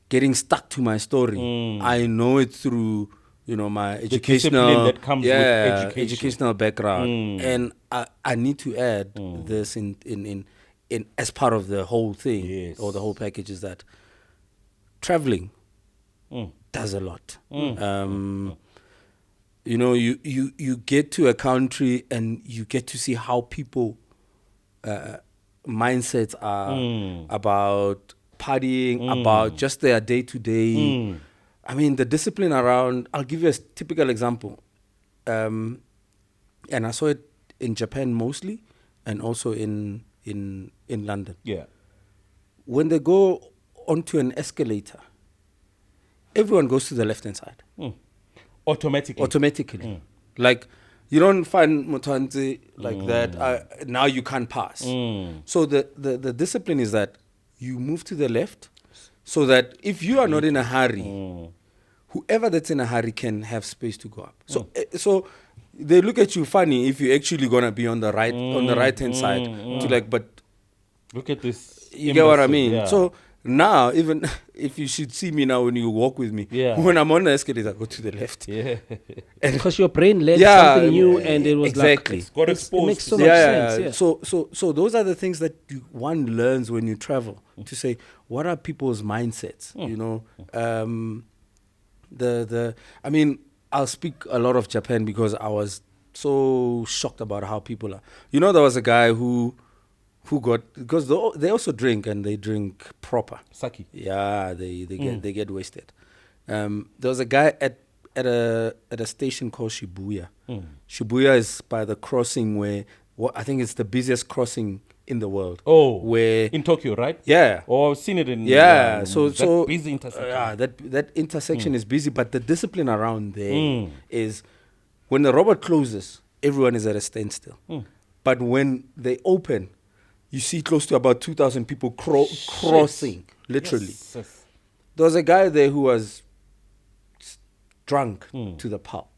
getting stuck to my story. I know it through my educational that comes with educational background, and I need to add this in as part of the whole thing or the whole package, is that traveling does a lot. You get to a country and you get to see how people mindsets are about partying, about just their day to day. I mean, the discipline around, I'll give you a typical example. And I saw it in Japan mostly, and also in London. Yeah. When they go onto an escalator, everyone goes to the left-hand side. Automatically. Like, you don't find Mutanzi like that. Now you can't pass. So the discipline is that you move to the left, so that if you are not in a hurry, whoever that's in a hurry can have space to go up. So they look at you funny if you're actually gonna be on the right hand side to but look at this. You get what I mean? Yeah. So now, even if you should see me now when you walk with me, when I'm on the escalator, I go to the left. Yeah. Because your brain learned something new, and it was exactly. It's got exposed. It makes so much sense. Yeah. So those are the things that one learns when you travel, to say, what are people's mindsets? I mean, I'll speak a lot of Japan because I was so shocked about how people are. There was a guy who got, because they also drink, and they drink proper sake. Yeah, they get wasted. There was a guy at a station called Shibuya. Shibuya is by the crossing where I think it's the busiest crossing in the world. Oh, where in Tokyo, right? Yeah. Oh, I've seen it in so busy intersection. That intersection is busy, but the discipline around there is when the robot closes, everyone is at a standstill. But when they open, you see close to about 2,000 people crossing, literally. Yes. There was a guy there who was drunk to the pulp.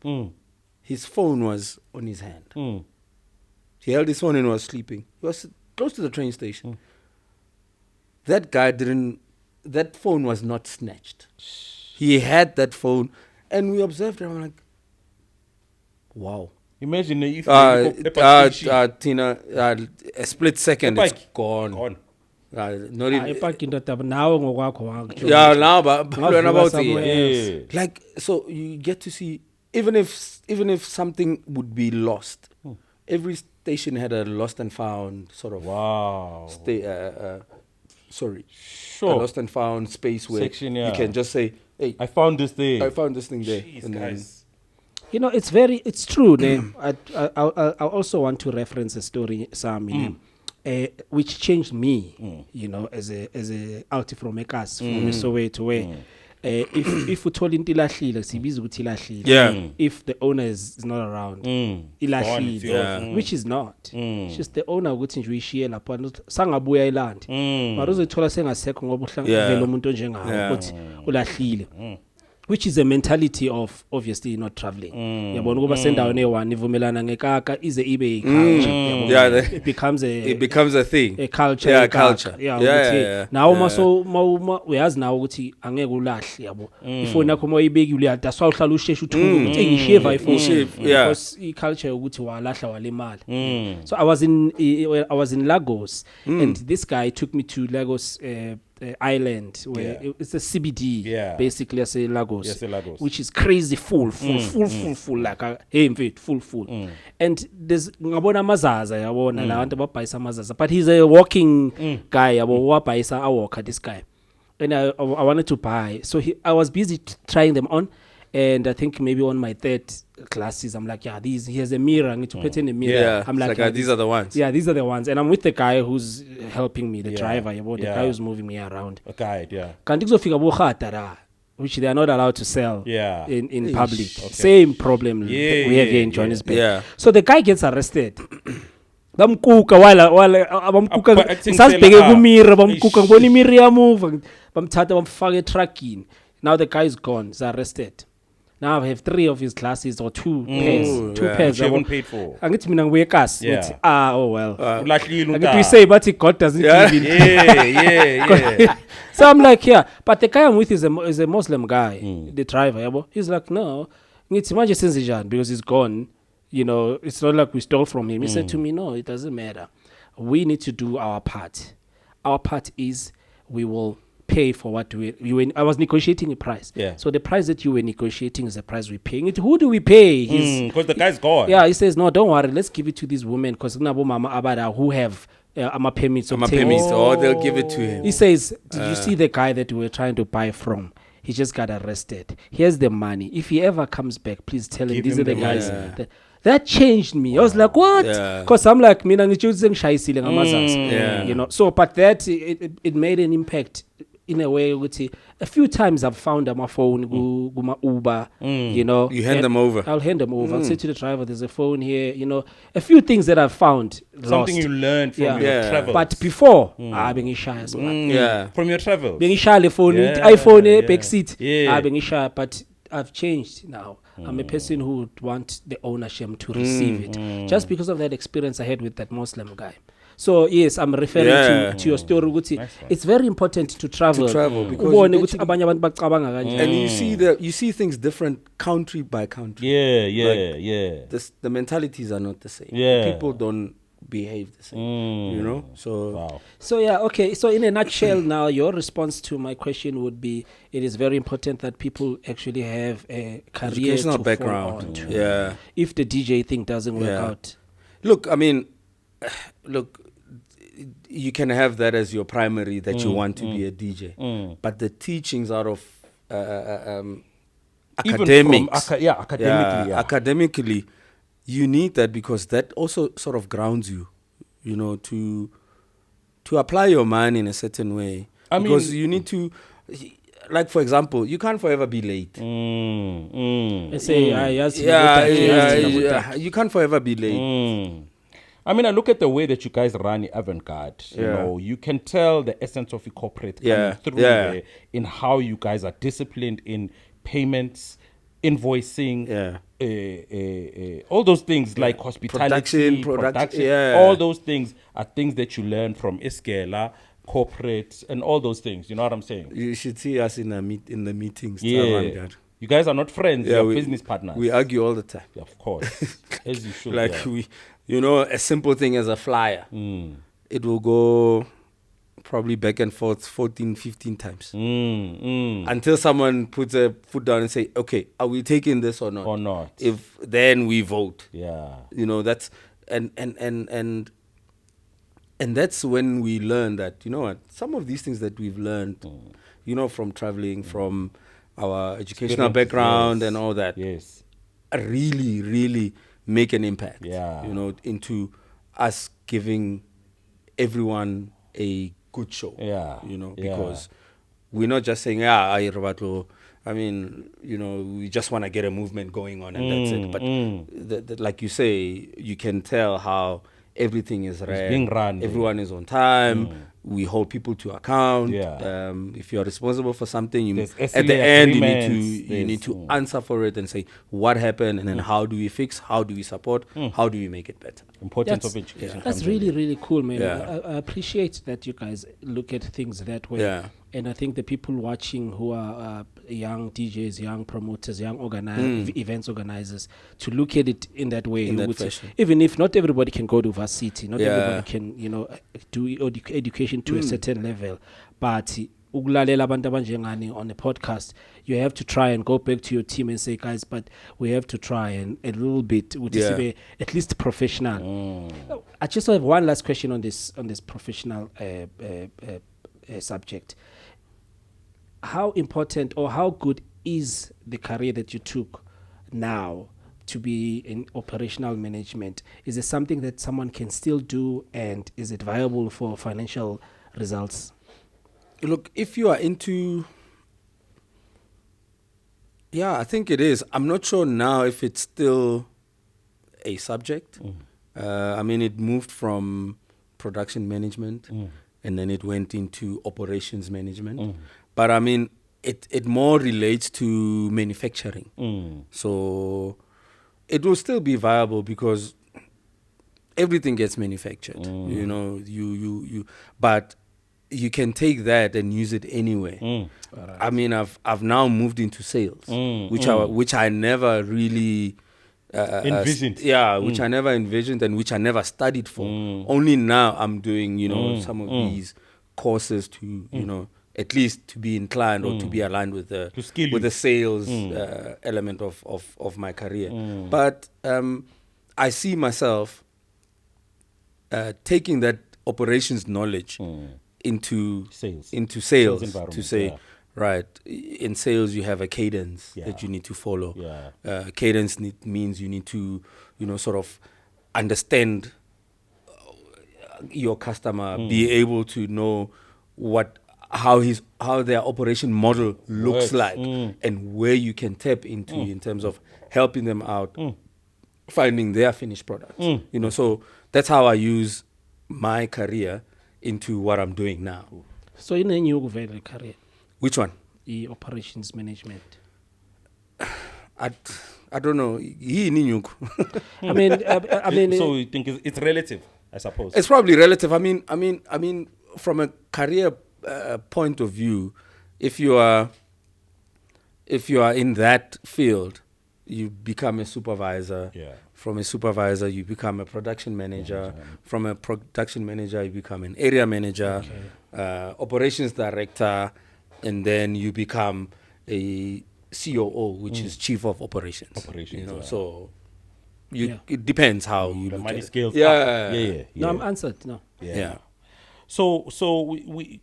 His phone was on his hand. He held his phone and was sleeping. He was close to the train station. That guy that phone was not snatched. He had that phone, and we observed him. I'm like, wow. Imagine if Tina, a split second, it's gone. Not even. Now, but about it. Like, so you get to see, even if something would be lost, every station had a lost and found sort of a lost and found space where section, you can just say, hey, I found this thing. I found this thing there. Jeez, and guys. It's true. I also want to reference a story, Sam, which changed me, as a out from a cast from Soweto to where if we told him if the owner is not around, which is not. Just the owner would enjoy share la sangabuya iland. Maruzo thola sengasekho ngoba uhlanganele umuntu onjengawe ukuthi ulahlile. Which is a mentality of obviously not traveling. Yabona kuba sendaweni eyi-1 ivumelana ngekaka ize ibe culture. It becomes a thing. A culture. Yeah, culture. Now uma uyazi nawe ukuthi angeke ulahle yabo. Ifoni yakho moyibekile that's why uhlala usheshe uthule ukuthi ngisheva ifoni. Because i-culture ukuthi walahla walimala. So I was in Lagos and this guy took me to Lagos island where it's a CBD basically as a Lagos, which is crazy full like full and there's ngabona mazaza yabona la bantu babhayisa mazaza but he's a walking guy yabo wabhayisa awalker this guy and I wanted to buy so I was busy trying them on and I think maybe on my third classes I'm like he has a mirror I need to put in a mirror I'm like these are the ones these are the ones and I'm with the guy who's helping me the driver the guy who's moving me around a guide kanti kuzofika bohatara which they are not allowed to sell in public same problem we have here in Johannesburg so the guy gets arrested bamkuka wala bamkuka sasibheke kumira bamkuka ngibona imiri ya move bamthatha bamfaka etruckini now the guy is gone he's arrested. Now I have 3 of his classes or 2 pairs. You haven't paid for. Angithi mina ngibuye kasi. Oh well. Ulahlile uNtaba. We say but God doesn't give in. Yeah. So I'm like but the guy I'm with is a Muslim guy, the driver, yabo. He's like no. Ngithi manje senze njani because he's gone. It's not like we stole from him. He said to me no, it doesn't matter. We need to do our part. Our part is we will pay for what I was negotiating a price. So the price that you were negotiating is the price we're paying. Who do we pay? Because the guy's gone. Yeah, he says, no, don't worry. Let's give it to these women because mama abada who have permits. Or they'll give it to him. He says, did you see the guy that we were trying to buy from? He just got arrested. Here's the money. If he ever comes back, please tell him these are the guys. That changed me. I was like, what? Because I'm like, mina ngichuzeng shayisile ngamazas. So, but that it made an impact. In a way, a few times I've found my phone, go Uber, You hand them over. I'll hand them over. I'll say to the driver, there's a phone here, a few things that I've found Something lost. you learned from your travels. But before, I've been shy as well. From your travels. Being shy, phone, iPhone, back seat. I've been shy, but I've changed now. I'm a person who would want the ownership to receive it. Just because of that experience I had with that Muslim guy. So yes, I'm referring to your story. It's very important to travel because and you see things different country by country. The mentalities are not the same. People don't behave the same. So wow. So okay. So in a nutshell, now your response to my question would be: it is very important that people actually have a career to background. Fall on to. If the DJ thing doesn't work out, look, you can have that as your primary that you want to be a DJ, but the teachings out of academics, academically, you need that because that also sort of grounds you, to apply your mind in a certain way. Because you need to, like for example, you can't forever be late. I say, You can't forever be late. I mean, I look at the way that you guys run Avant-Garde. You know, you can tell the essence of a corporate coming through there in how you guys are disciplined in payments, invoicing, all those things like hospitality, production, all those things are things that you learn from Iskela, corporate, and all those things. You know what I'm saying? You should see us in the meetings. Yeah. You guys are not friends, you're business partners. We argue all the time. Yeah, of course. As you should. Like a simple thing as a flyer. It will go probably back and forth 14, 15 times. Until someone puts a foot down and say, okay, are we taking this or not? Or not. If then we vote. Yeah. You know, that's and that's when we learn that, you know what, some of these things that we've learned, you know, from traveling, from our educational background and all that, really, really make an impact, you know, into us giving everyone a good show, you know, because we're not just saying, I mean, you know, we just want to get a movement going on and that's it. But like you say, you can tell how everything is being run. Everyone is on time. We hold people to account. If you are responsible for something, at the end you need to answer for it and say what happened, and then how do we fix? How do we support? How do we make it better? Importance of education. That's really, really cool, man. I appreciate that you guys look at things that way. And I think the people watching who are young DJs, young promoters, young events organizers, to look at it in that way. Even if not everybody can go to varsity, not everybody can, you know, do education to a certain level. But ukulalela abantu abanjengani on a podcast, you have to try and go back to your team and say, guys, but we have to try and a little bit at least professional. I just have one last question on this professional subject. How important or how good is the career that you took now to be in operational management? Is it something that someone can still do, and is it viable for financial results? Look, if you are into... I think it is. I'm not sure now if it's still a subject. I mean, it moved from production management and then it went into operations management. But I mean, it more relates to manufacturing. So it will still be viable because everything gets manufactured. You know, but you can take that and use it anyway. I mean, I've now moved into sales, which I never really envisioned. Which I never envisioned and which I never studied for. Only now I'm doing, you know, some of these courses to, you know, at least to be inclined or to be aligned with the sales element of my career. But I see myself taking that operations knowledge into sales to say, right, in sales you have a cadence that you need to follow. Cadence means you need to, you know, sort of understand your customer, be able to know how their operation model looks like, and where you can tap into in terms of helping them out finding their finished product. You know, so that's how I use my career into what I'm doing now. So in a new career, which one? The operations management. I don't know. I mean. So you think it's relative, I suppose? It's probably relative. I mean, from a career point of view, if you are in that field, you become a supervisor. From a supervisor, you become a production manager. From a production manager, you become an area manager, operations director, and then you become a COO, which is chief of operations. You know, so it depends how you look at it. Scales No, I'm answered. No. So we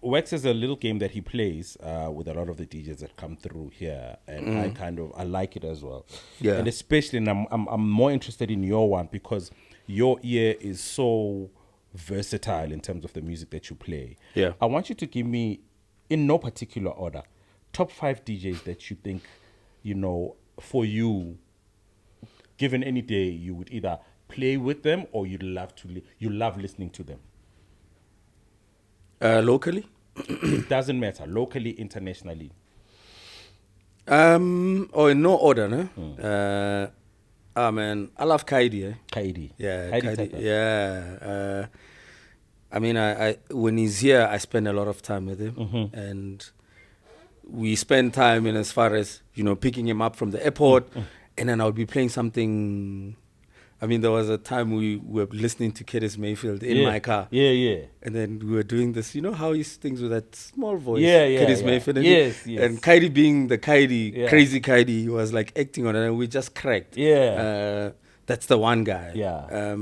Wax is a little game that he plays with a lot of the DJs that come through here, and I like it as well. And especially, and I'm more interested in your one because your ear is so versatile in terms of the music that you play. I want you to give me, in no particular order, top 5 DJs that you think, for you, given any day, you would either play with them or you love listening to them. Locally? It doesn't matter. Locally, internationally. Or in no order, no? Man, I love Kaidi. Kaidi. Yeah, Kaidi. Yeah. I mean, I when he's here, I spend a lot of time with him, and we spend time in as far as picking him up from the airport, and then I would be playing something. I mean, there was a time we were listening to Curtis Mayfield in my car. Yeah. And then we were doing this, how he sings with that small voice. Yeah. Curtis Mayfield. And Yes. And Kaidi being the Kaidi, crazy Kaidi, he was like acting on it, and we just cracked. Yeah. That's the one guy. Yeah.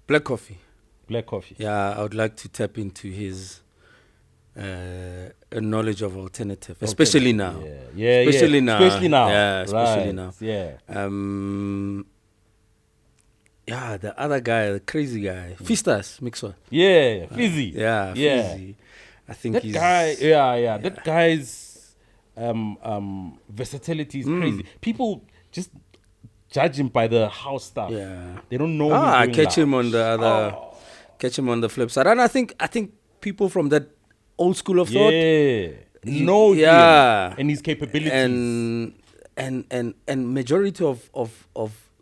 Black Coffee. Yeah, I would like to tap into his knowledge of alternative, especially now. Especially now. Yeah, especially now. Yeah. The other guy, the crazy guy, Fistas Mixer. Yeah, Fizzy. Fizzy. I think that guy. Yeah. That guy's versatility is crazy. People just judge him by the house stuff. Yeah, they don't know. I catch him on the other, catch him on the flip side, and I think people from that old school of thought, know him and his capabilities, and majority of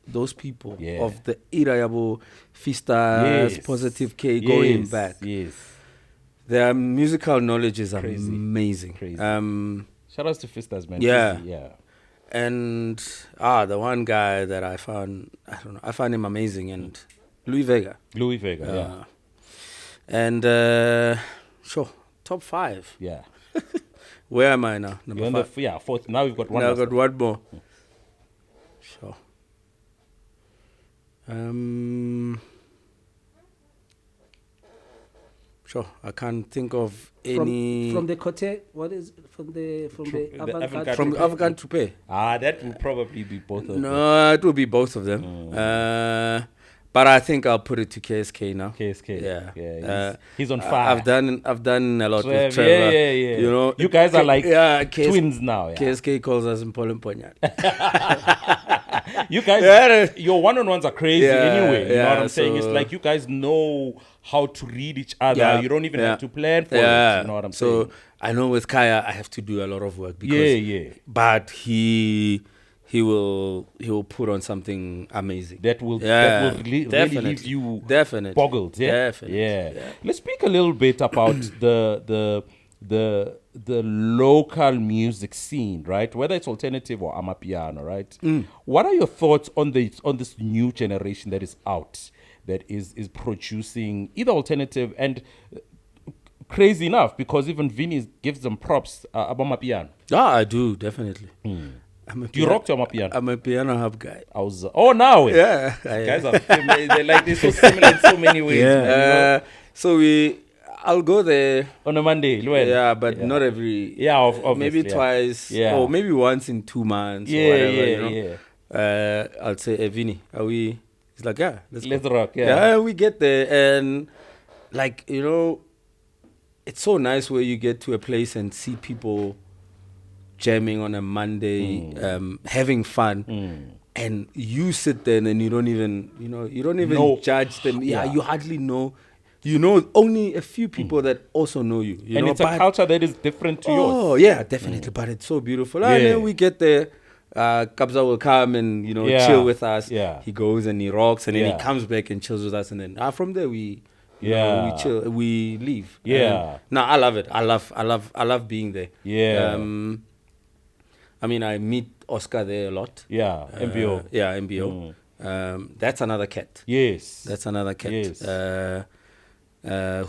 those people of the era, Fistas, Positive K, going back. Yes, their musical knowledge is crazy. Amazing. Crazy. Shout outs to Fistas, man. Yeah. Crazy, yeah. And the one guy that I found him amazing, and Louis Vega. Yeah. And sure, top 5. Yeah. Where am I now? Number 5. Fourth. Now we've got one. Now I've got one more. Sure. Sure. I can't think of any from the Cote. What is from the Avant-Garde? From Avant-Garde Troupe. That will probably be both of them. No, it will be both of them. But I think I'll put it to KSK now. KSK. Yeah. He's on fire. I've done a lot with Trevor. Yeah. You guys are like twins now. Yeah. KSK calls us Mpolo Mponya. You guys, your one-on-ones are crazy anyway. You know what I'm saying? It's so like you guys know how to read each other. You don't even have to plan for it. You know what I'm saying? So I know with Kaya, I have to do a lot of work because but he will put on something amazing that will really leave you boggled. Definitely. Let's speak a little bit about the local music scene, right? Whether it's alternative or Amapiano, right? What are your thoughts on this new generation that is out, that is producing either alternative and crazy enough, because even Vinny gives them props about Amapiano. I do, definitely. Do you rock to Amapiano? I'm a piano hub guy. Now yeah, guys are they're like this, so similar in so many ways. So I'll go there on a Monday. But not every. Maybe twice. Or maybe once in 2 months. Or whatever, I'll say, Vinny, are we? He's like, let's rock. Yeah, we get there, and like it's so nice where you get to a place and see people jamming on a Monday, having fun, and you sit there and you don't even judge them. You hardly know. You know only a few people that also know you. And it's a culture that is different to yours. Oh yeah, definitely. But it's so beautiful. And then we get there. Kabza will come and chill with us. He goes and he rocks, and then he comes back and chills with us, and then from there we chill, we leave. I love it. I love being there. I mean, I meet Oscar there a lot. MBO. MBO. That's another cat. Yes, that's another cat. Yes.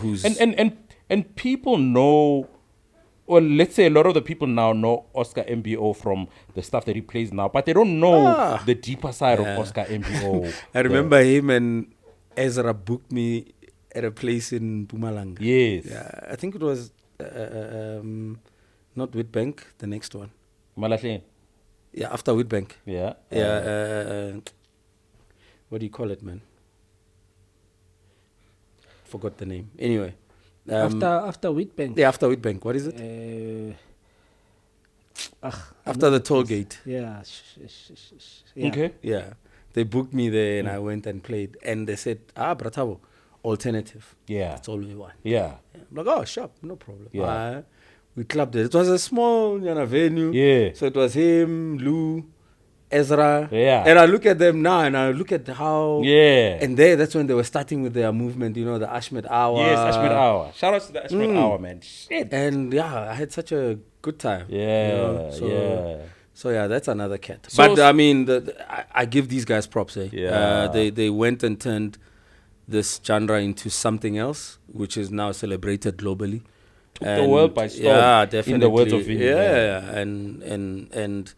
Who's and people know. Well, let's say a lot of the people now know Oscar MBO from the stuff that he plays now, but they don't know the deeper side of Oscar MBO. I remember him and Ezra booked me at a place in Mpumalanga. Yes. Yeah, I think it was not Witbank, the next one. Malahleni. Yeah, after Witbank. Yeah. What do you call it, man? Forgot the name. Anyway. After Wheatbank. Yeah, after Wheatbank. What is it? After the toll gate. Yeah. Okay. Yeah. They booked me there and I went and played. And they said, Bratavo, alternative. Yeah. That's all we want. Yeah. I'm like, oh, sharp, no problem. Yeah. We clubbed it. It was a small venue. Yeah. So it was him, Lou, Ezra. Yeah. And I look at them now and I look at how. Yeah. And that's when they were starting with their movement, the Ashmed Hour. Yes, Ashmed Hour. Shout out to the Ashmed Hour, man. Shit. And yeah, I had such a good time. Yeah. So yeah, that's another cat. So But I mean, I give these guys props. Yeah. They went and turned this genre into something else, which is now celebrated globally. Took the world by storm. Yeah, definitely. In the words of Vin. Yeah. And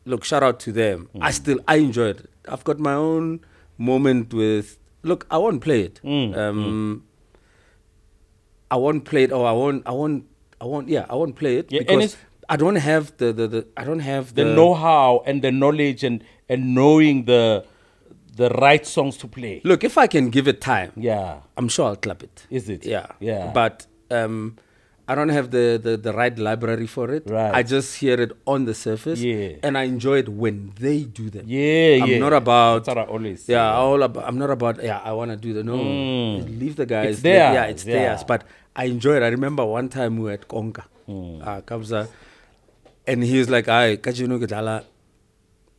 look, shout out to them. I enjoyed it. I've got my own moment with. Look, I won't play it. I won't play it. I won't play it because I don't have the know-how and the knowledge and knowing the right songs to play. Look, if I can give it time, yeah, I'm sure I'll clap it. Is it? Yeah. But I don't have the right library for it. Right. I just hear it on the surface. Yeah. And I enjoy it when they do them. I'm not about. That's what I always say. I'm not about. Yeah, I want to do the no. Leave the guys. It's theirs. Yeah, it's theirs. But I enjoy it. I remember one time we were at Konka, Kabza, and he was like, "Ay, kajunu gdala."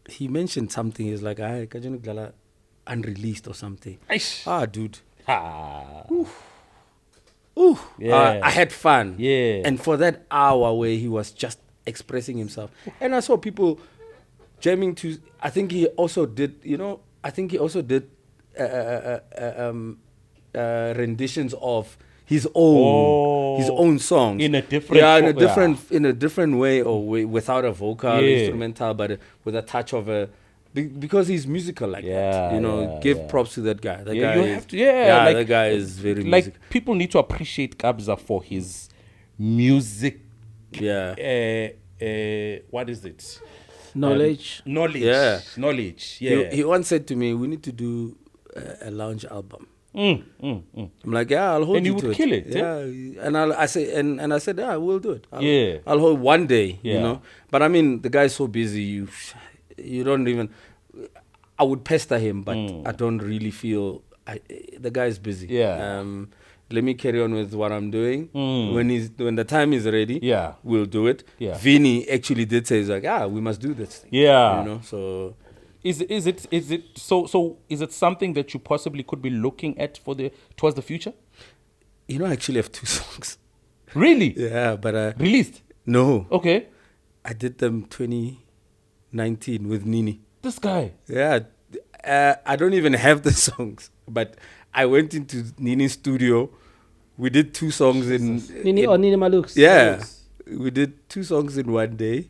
He mentioned something. He's like, "Ay, kajunu gdala, unreleased or something." Aish. Dude. Yeah. I had fun. Yeah. And for that hour where he was just expressing himself, and I saw people jamming to. I think he also did. Renditions of his own songs in a different in a different way or without a vocal instrumental, but with a touch of a. Because he's musical like that, give props to that guy. That guy is very musical. People need to appreciate Kabza for his music. Yeah. What is it? Knowledge. Knowledge. Yeah. He once said to me, "We need to do a lounge album." I'm like, yeah, I'll hold and you you to would it. kill it. Yeah, and I said, yeah, we'll do it. I'll hold one day, Yeah. But I mean, the guy's so busy, you don't even. I would pester him, but I don't really feel. The guy's busy. Yeah. Let me carry on with what I'm doing. When the time is ready, we'll do it. Yeah. Vinny actually did say, he's like, we must do this thing. Yeah. So. Is it something that you possibly could be looking at towards the future? I actually have 2 songs. Really? Yeah, but released? No. Okay. I did them 2019 with Nini. This guy. Yeah. I don't even have the songs, but I went into Nini's studio. We did 2 songs in Nini Malux. Yeah. We did 2 songs in one day.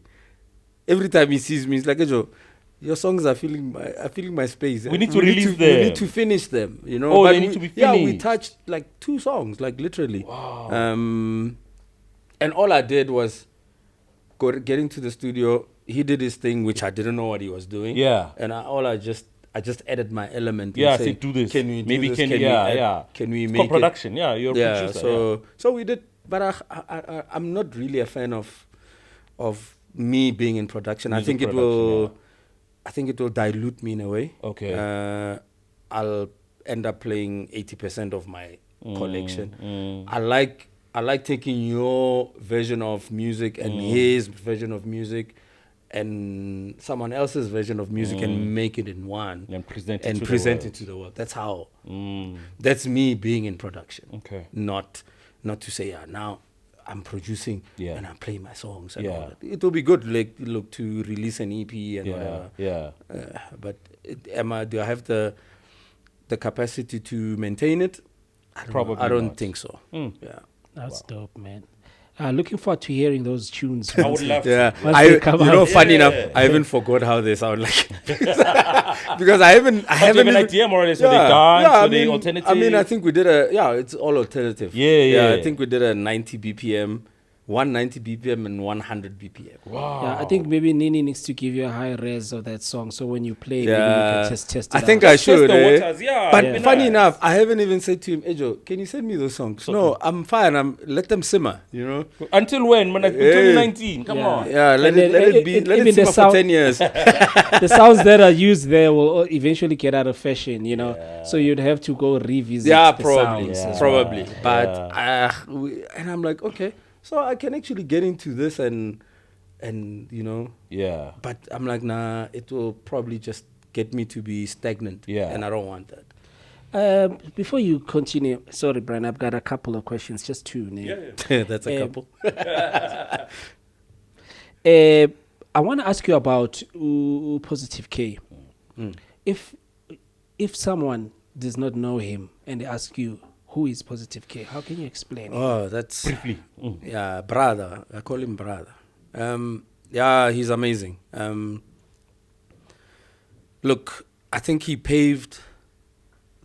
Every time he sees me, he's like, Joe, your songs are filling my space. We need to release them. We need to finish them, Oh, but they need to be finished. Yeah, we touched like 2 songs, like literally. Wow. And all I did was get into the studio. He did his thing, which I didn't know what he was doing. Yeah. And I just added my element. Yeah, and say, do this. Can we do Maybe this? can we Can we it's make production? Yeah, you're a producer. So we did, but I'm not really a fan of me being in production. I think it will dilute me in a way. Okay. I'll end up playing 80% of my collection. I like taking your version of music and his version of music and someone else's version of music and make it in one and present it to the world. That's how. That's me being in production. Okay. Not to say now I'm producing and I'm playing my songs and all that. It will be good, to release an EP and whatever. Yeah. But do I have the capacity to maintain it? I don't think so. Yeah. That's dope, man. Looking forward to hearing those tunes. I would love to. Yeah. Funny enough, I even forgot how they sound like. Because I haven't an idea more or less when they dance, when they alternative. I mean, I think we did it's all alternative. Yeah. I think we did a 90 BPM 190 BPM and 100 BPM. Wow. Yeah, I think maybe Nini needs to give you a high res of that song, so when you play, maybe you can just test it I think out. I should. the waters, yeah. But it'd be funny nice. enough, I haven't even said to him, Ejo, can you send me those songs? No, I'm fine. Let them simmer. You know. Until when? Man, like, 2019. Come Yeah. on. Yeah, let And it then be. Let even it the simmer sound- for 10 years. The sounds that are used there will eventually get out of fashion, you know. So you'd have to go revisit. Yeah, the probably. sounds as Probably. well. But and I'm like, okay, so I can actually get into this and you know. Yeah. But I'm like, nah, it will probably just get me to be stagnant. Yeah. And I don't want that. Before you continue, sorry, Brian, I've got a couple of questions, just two. That's a couple. I want to ask you about Positive K. If someone does not know him and they ask you who is Positive K, how can you explain it? Oh, that's Briefly. yeah, brother. I call him brother. Yeah, he's amazing. Look, I think he paved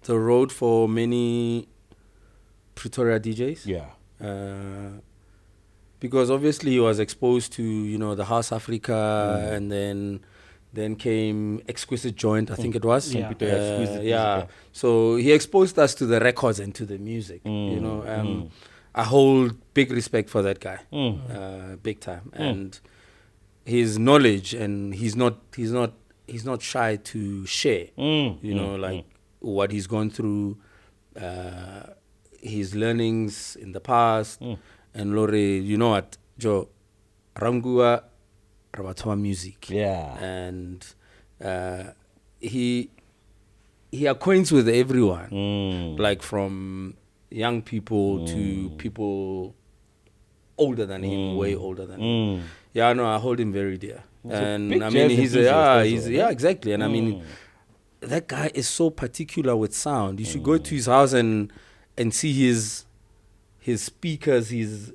the road for many Pretoria DJs. Yeah. Because obviously he was exposed to, you know, the House Africa, and then came Exquisite Joint, I think it was. Yeah. Exquisite yeah. music, So he exposed us to the records and to the music. You know, I hold big respect for that guy, big time, and his knowledge, and he's not shy to share. You know, like what he's gone through, his learnings in the past. And Lore, you know what, Joe, Rankuwa, Rabatwa music. Yeah. And he acquaints with everyone, like from young people to people older than him, way older than him. Yeah, no, I hold him very dear. And I mean, he's exactly. And I mean, that guy is so particular with sound. You should go to his house and see his speakers, his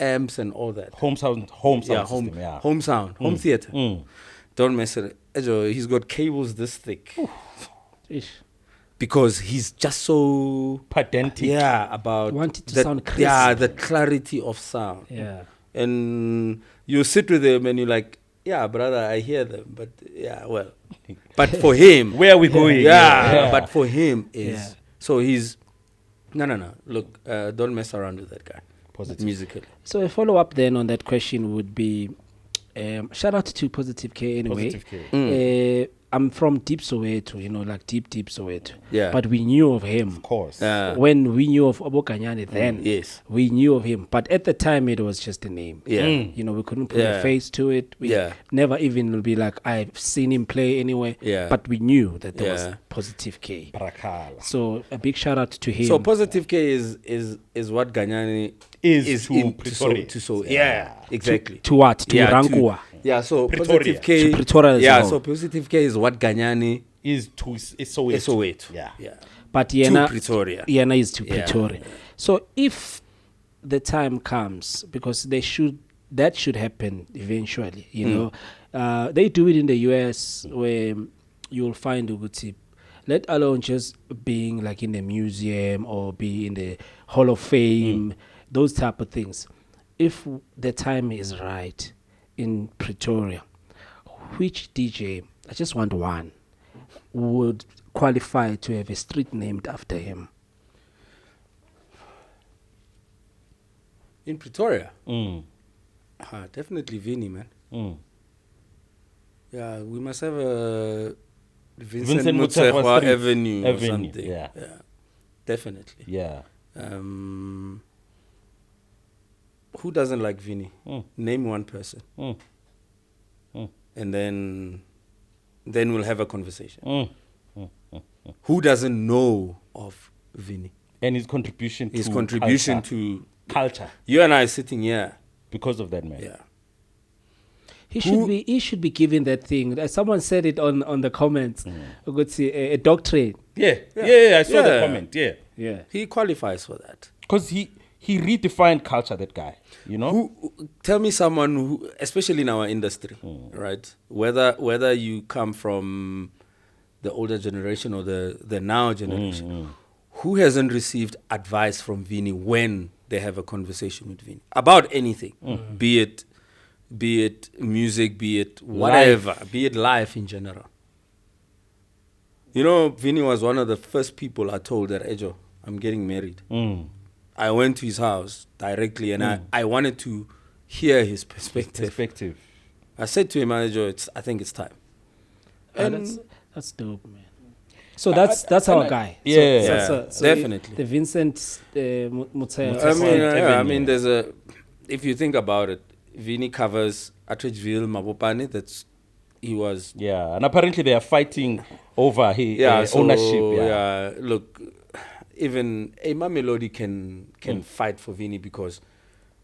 amps and all that. Home sound system, yeah. Home sound, home theater. Don't mess it. He's got cables this thick. Ish. Because he's just so pedantic. Yeah, about Want it to sound crisp. Yeah, the clarity of sound. Yeah. And you sit with him and you're like, yeah, brother, I hear them, but yeah, well. But for him, Where are we going? Yeah, but for him is so he's no. Look, don't mess around with that guy. Positive. Musically. So a follow-up then on that question would be, shout out to Positive K anyway. Positive K. I'm from deep Soweto, you know, like deep Soweto. Yeah. But we knew of him. Of course. When we knew of Obokanyane then, yes, we knew of him. But at the time, it was just a name. Yeah. You know, we couldn't put a face to it. We never even be like, I've seen him play anywhere. Yeah. But we knew that there was Positive K. Barakala. So a big shout out to him. So Positive K is what Ganyani is in to Pretoria. Yeah, exactly. To what? To Rankuwa. Yeah, so Pretoria. Positive K. To Pretoria as Yeah, well. so Positive K is what Ganyani Is to Soweto. Soweto. Yeah. Yeah. But To Yena, Pretoria. Yena is to Yeah. Pretoria. So if the time comes, because that should happen eventually, you know. They do it in the US where you'll find Uguti, let alone just being like in the museum or be in the Hall of Fame, those type of things. If the time is right in Pretoria, which DJ, I just want one, would qualify to have a street named after him? In Pretoria? Definitely Vinny, man. Yeah, we must have a Vincent Mutsekwa Avenue or something. Yeah. Definitely. Yeah. Who doesn't like Vinny? Name one person. And then we'll have a conversation. Who doesn't know of Vinny? And his contribution to culture. You and I are sitting here. Because of that, man. Yeah. He should be given that thing. Someone said it on the comments. I could see a doctorate. Yeah. I saw the comment. Yeah. He qualifies for that. Because he redefined culture, that guy. You know? Tell me someone who, especially in our industry, right? Whether you come from the older generation or the now generation, who hasn't received advice from Vinny when they have a conversation with Vin about anything, be it music, be it whatever, be it life in general. You know, Vinny was one of the first people I told that, Ejo, I'm getting married. I went to his house directly, and I wanted to hear his perspective. I said to him, Ejo, I think it's time. And that's dope, man. So that's our guy. Yeah, so definitely. The Vincent Mutsele. I mean, if you think about it, Vinny covers Atteridgeville, Mabopane. He was. Yeah, and apparently they are fighting over his ownership. Yeah, look, even a Mamelodi can fight for Vinny because,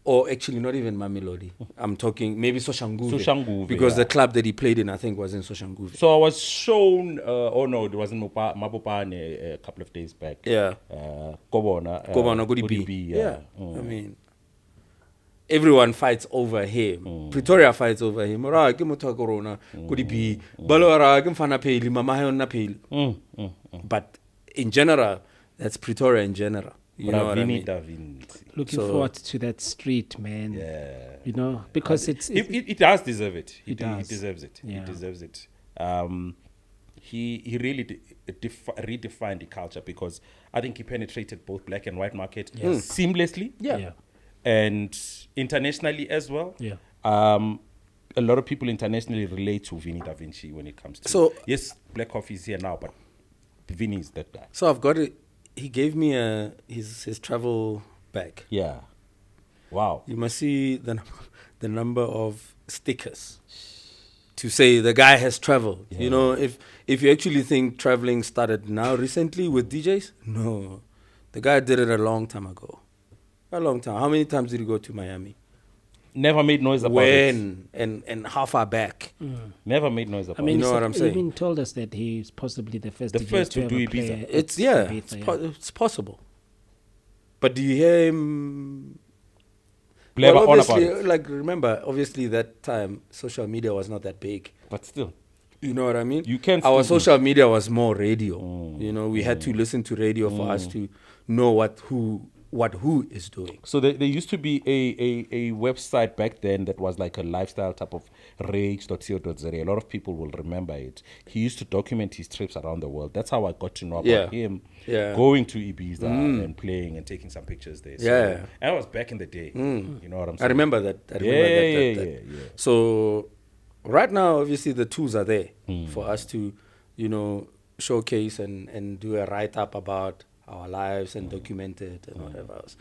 or actually not even Mamelodi. I'm talking maybe Soshanguve. Because the club that he played in, I think, was in Soshanguve. So I was shown, it was in Mabopane a couple of days back. Yeah. Kobona Gudi. Yeah. I mean, everyone fights over him. Pretoria fights over him. But in general, that's Pretoria in general. You know what I mean? Looking forward to that street, man. Yeah. You know, because it does deserve it. He does. deserves it. Yeah. He deserves it. He really redefined the culture because I think he penetrated both black and white market seamlessly. Yeah. And internationally as well. Yeah. A lot of people internationally relate to Vin Davinci when it comes to yes, Black Coffee is here now, but Vinny is that guy. So I've got it. He gave me his travel bag. Yeah. Wow. You must see the number of stickers to say the guy has traveled. Yeah. You know, if you actually think traveling started now recently with DJs, no. The guy did it a long time ago. A long time. How many times did he go to Miami? Never made noise about it. When? And how far back? Never made noise about it. You know what I'm saying? He even told us that he's possibly the first to do Ibiza. It's possible. But do you hear him... obviously, like, remember, obviously that time, social media was not that big. But still. You know what I mean? You can't. Our social media was more radio. You know, we had to listen to radio for us to know what who is doing. So there used to be a website back then that was like a lifestyle type of rage.co.za. A lot of people will remember it. He used to document his trips around the world. That's how I got to know about him going to Ibiza and playing and taking some pictures there. So, and that was back in the day. You know what I'm saying? I remember that. Yeah. So right now, obviously, the tools are there for us to, you know, showcase and do a write-up about our lives and document it and whatever else.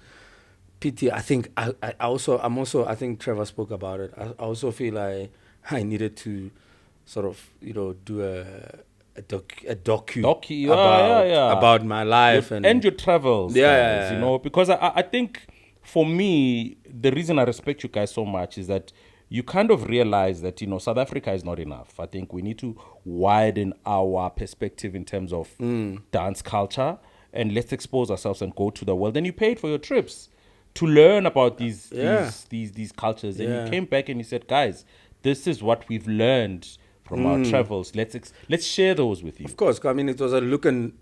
PT, I think I think Trevor spoke about it. I also feel like I needed to sort of, you know, do a docu about my life and your travels. You know, because I think for me, the reason I respect you guys so much is that you kind of realize that, you know, South Africa is not enough. I think we need to widen our perspective in terms of dance culture. And let's expose ourselves and go to the world. And you paid for your trips to learn about these cultures. And you came back and you said, guys, this is what we've learned from our travels. Let's share those with you. Of course, I mean, it was a look and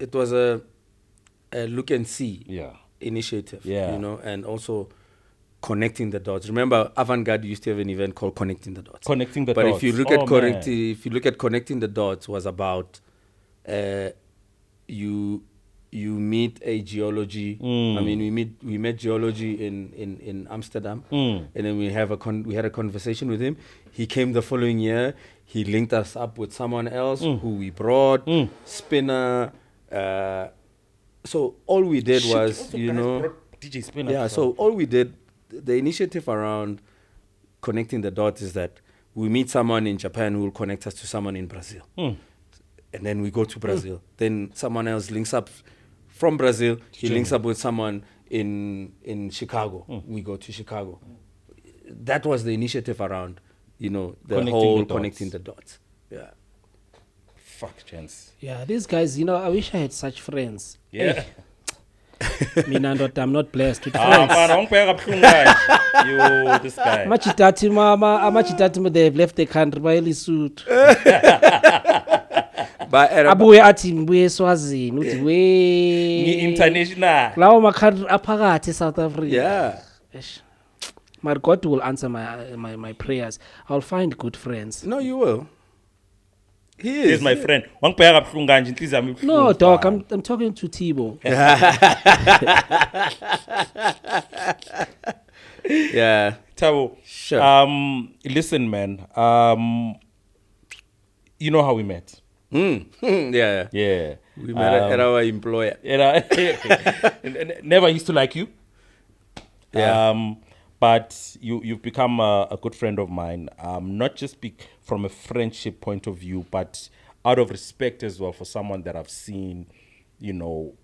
see initiative. You know, and also connecting the dots. Remember, Avant-Garde used to have an event called Connecting the Dots. But if you look at Connecting the Dots, was about you meet a geology. I mean, we met geology in Amsterdam, and then we had a conversation with him. He came the following year. He linked us up with someone else who we brought, Spinner. So all we did was, you know, DJ Spinner. Yeah. So all we did, the initiative around Connecting the Dots is that we meet someone in Japan who will connect us to someone in Brazil, and then we go to Brazil. Then someone else links up. From Brazil, he links up with someone in Chicago. We go to Chicago. That was the initiative around, you know, connecting the dots. Yeah. Fuck, chance. Yeah, these guys, you know, I wish I had such friends. Yeah. I'm not blessed with friends. This guy. Machitati, they've left the country by suit. But abuye athi ngibuye eSwazini uthi we International. lawo makhantri aphakathi South Africa. yeah. Eish. My God will answer my prayers. I'll find good friends. No, you will. He is. He's my friend. Wangibheka kabuhlungu kanje inhliziyo yami ibuhlungu. No, Doc, I'm talking to Thabo. Yeah. Thabo, Sure. listen, man. You know how we met? Yeah. Yeah. We met at our employer. Never used to like you. Yeah. But you've become a good friend of mine. Not just from a friendship point of view, but out of respect as well for someone that I've seen,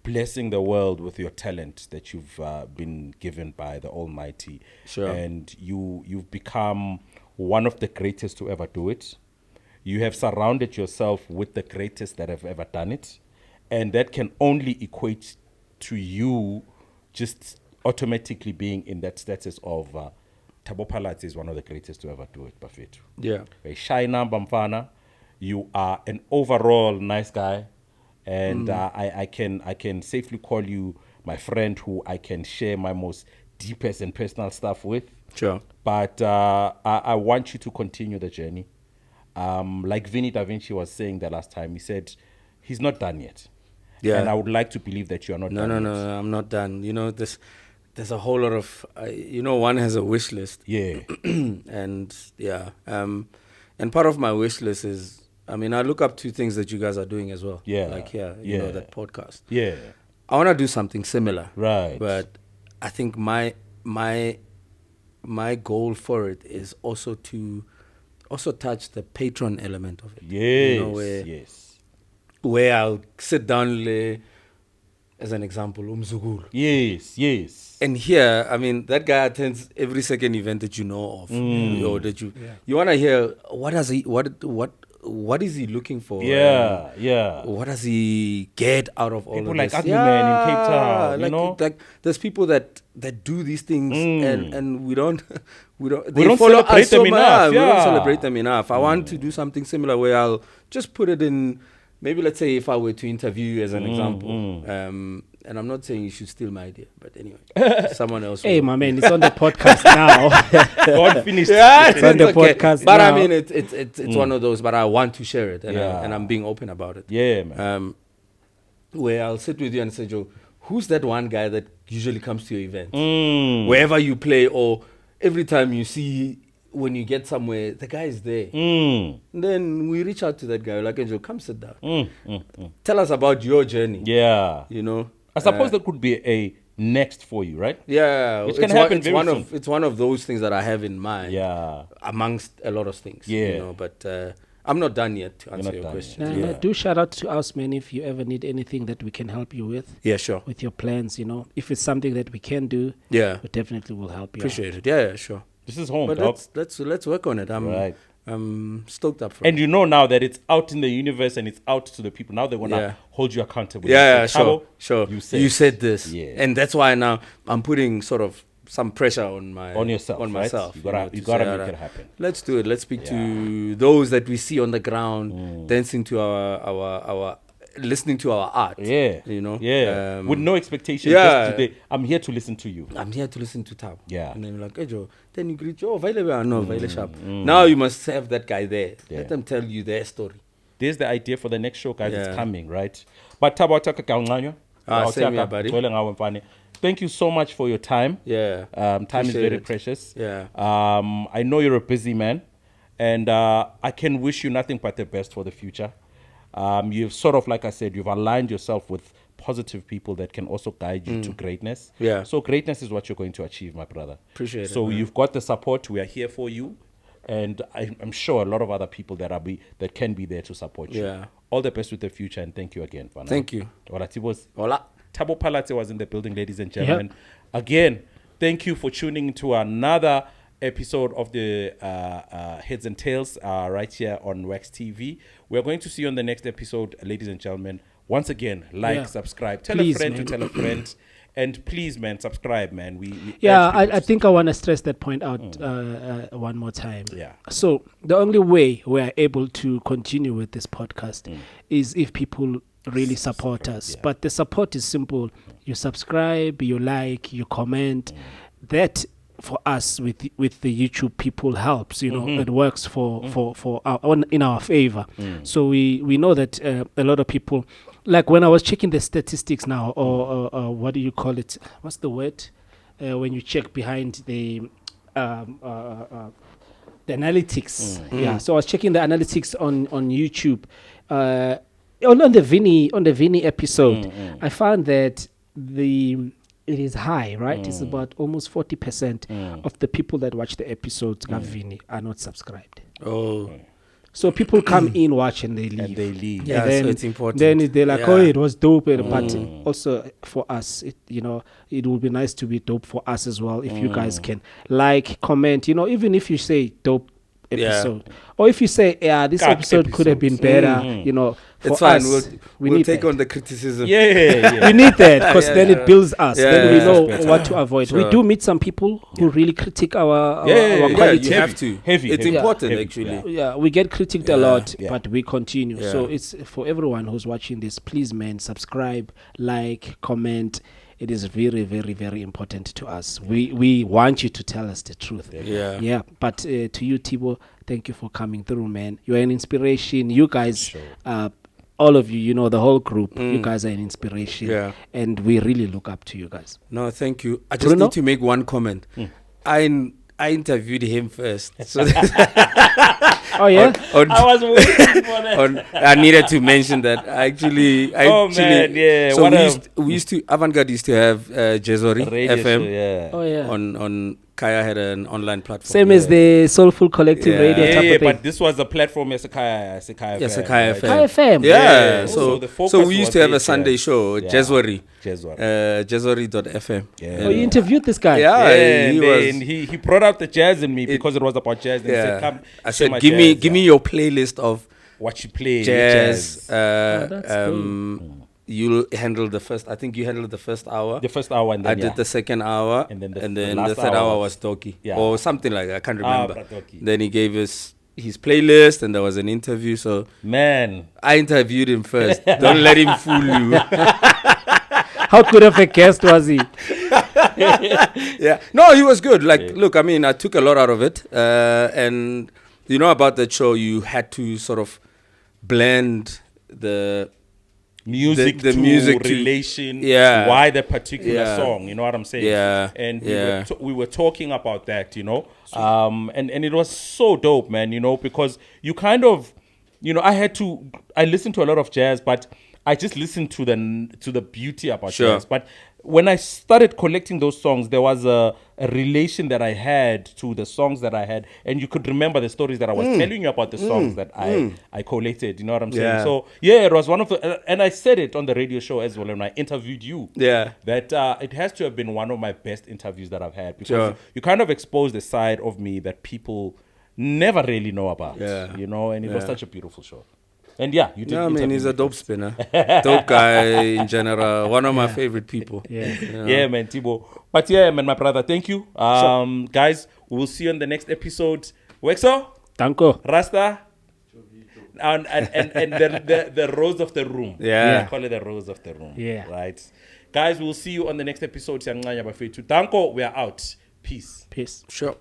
blessing the world with your talent that you've been given by the Almighty. Sure. And you've become one of the greatest to ever do it. You have surrounded yourself with the greatest that have ever done it. And that can only equate to you just automatically being in that status of Thabo Palatse is one of the greatest to ever do it, Bafethu. Yeah. A shy number mfana. You are an overall nice guy. And I can safely call you my friend who I can share my most deepest and personal stuff with. Sure. But I want you to continue the journey. Like Vin Davinci was saying the last time, he said he's not done yet. Yeah. And I would like to believe that you are not done yet. No, I'm not done. There's a whole lot of, one has a wish list. Yeah. And yeah. And part of my wish list is, I look up to things that you guys are doing as well. Yeah. Like here, that podcast. Yeah. I want to do something similar. Right. But I think my goal for it is also to touch the patron element of it. Yes. Where I'll sit down, as an example, Umzugulu. Yes. And here, that guy attends every second event that you know of, or that you want to hear. What is he looking for? Yeah. What does he get out of all people of like this? Ugly Man in Cape Town, like there's people that do these things, and we don't don't celebrate them enough. We don't celebrate them enough. I want to do something similar where I'll just put it in. Maybe let's say if I were to interview you as an example, and I'm not saying you should steal my idea, but anyway, someone else. Hey, my man, it's on the podcast now. God finished. It's on the podcast but now. It's one of those. But I want to share it, and I'm being open about it. Yeah, man. Where I'll sit with you and say, Joe, who's that one guy that usually comes to your event, wherever you play, or every time you see. When you get somewhere, the guy is there. Then we reach out to that guy, like, Angel, come sit down. Tell us about your journey. Yeah. I suppose there could be a next for you, right? Yeah. Which can happen very soon. It's one of those things that I have in mind. Yeah. Amongst a lot of things. Yeah. But I'm not done yet to answer your question. No, do shout out to us, man, if you ever need anything that we can help you with. Yeah, sure. With your plans, If it's something that we can do, yeah, we definitely will help you. Appreciate it. Yeah, sure. This is home, but dog. let's work on it. I'm stoked up for it. And now that it's out in the universe and it's out to the people, now they want to hold you accountable. Yeah, sure. You said this. Yeah. And that's why now I'm putting sort of some pressure on yourself, on myself. You gotta make it happen. Let's do it. Let's speak to those that we see on the ground, dancing to our listening to our art. Yeah. With no expectation. Yeah. Just today, I'm here to listen to you. I'm here to listen to Thabo. Yeah. And then you're like, hey Joe, then you greet Joe, Vaile sharp. Now you must have that guy there. Yeah. Let them tell you their story. There's the idea for the next show, guys. It's coming, right? But Thabo same here, buddy. Thank you so much for your time. Yeah. Time is very precious. Yeah. I know you're a busy man, and I can wish you nothing but the best for the future. You've sort of, like I said, you've aligned yourself with positive people that can also guide you to greatness. Yeah. So greatness is what you're going to achieve, my brother. Appreciate it. So you've got the support. We are here for you. And I'm sure a lot of other people that can be there to support you. Yeah. All the best with the future, and thank you again. Fana. Thank you. Hola. Thabo Palatse was in the building, ladies and gentlemen. Again, thank you for tuning to another episode of the HertzNTalez right here on Wax TV. We're going to see you on the next episode, ladies and gentlemen. Once again, subscribe, tell a friend to tell a friend, And please, man, subscribe, man. We I think I want to stress that point out one more time. Yeah. So the only way we are able to continue with this podcast is if people really support us. Yeah. But the support is simple. You subscribe, you like, you comment. That for us with the YouTube people helps. You know, it works for in our favor. So we know that a lot of people. Like when I was checking the statistics now, or what do you call it? What's the word? When you check behind the analytics. Yeah. So I was checking the analytics on YouTube. On the Vinny episode, I found that it is high, right? It's about almost 40% of the people that watch the episodes of Vinny are not subscribed. Oh. So people come in, watch, and they leave. Yeah, then, so it's important. Then they're like, oh, it was dope. But also for us, it would be nice to be dope for us as well. If you guys can like, comment, even if you say dope episode. Or if you say, this episode could have been better, for it's fine. us, we'll take on the criticism. We need that because then it builds us. Then we know what to avoid. Sure. We do meet some people who really critique our quality. You have to. It's important, actually. Yeah, we get critiqued a lot, but we continue. So it's for everyone who's watching this, please, man, subscribe, like, comment. It is very, very, very important to us. We want you to tell us the truth. Yeah. But to you, Thabo, thank you for coming through, man. You're an inspiration. You guys, all of you, the whole group, you guys are an inspiration. Yeah. And we really look up to you guys. No, thank you. I just need to make one comment. I interviewed him first. So oh yeah, I was waiting for that. I needed to mention that. Man, yeah. So we used to Avant-Garde used to have Jezori FM. Oh yeah. On Kaya had an online platform. Same as the Soulful Collective radio type of thing. But this was a platform as a Kaya FM. Kaya FM. Kaya FM. Yeah. So we used to have a Sunday show, Jezori. Jezori.fm. Yeah. Oh, you interviewed this guy? Yeah, he brought out the jazz in me because it was about jazz. And said, "Come." I said, "Give me your playlist of what you play, jazz." That's You'll handle the first. I think you handled the first hour. The first hour, and then I did the second hour, and then the third hour was Doki, or something like that. I can't remember. Doki. Then he gave us his playlist, and there was an interview. So man, I interviewed him first. Don't let him fool you. How good of a guest was he? Yeah, no, he was good. Look, I mean, I took a lot out of it, and about that show, you had to sort of blend the music the to music relation, why that particular song, you know what I'm saying? And we were talking about that, and it was so dope, man, because you kind of, I listened to a lot of jazz, but I just listened to the beauty about jazz. But when I started collecting those songs, there was a relation that I had to the songs that I had, and you could remember the stories that I was telling you about the songs that I collated. You know what I'm saying? So it was one of the, and I said it on the radio show as well when I interviewed you. Yeah, that it has to have been one of my best interviews that I've had because you kind of exposed a side of me that people never really know about. And it was such a beautiful show. And you did. No, I mean, he's a dope spinner. Dope guy in general. One of my favorite people. Yeah, man, Thabo. But man, my brother, thank you. Guys, we will see you on the next episode. Wexo? Danko. Rasta? And the rose of the room. Yeah. We call it the rose of the room. Yeah. Right. Guys, we'll see you on the next episode. Danko, we are out. Peace. Peace. Sure.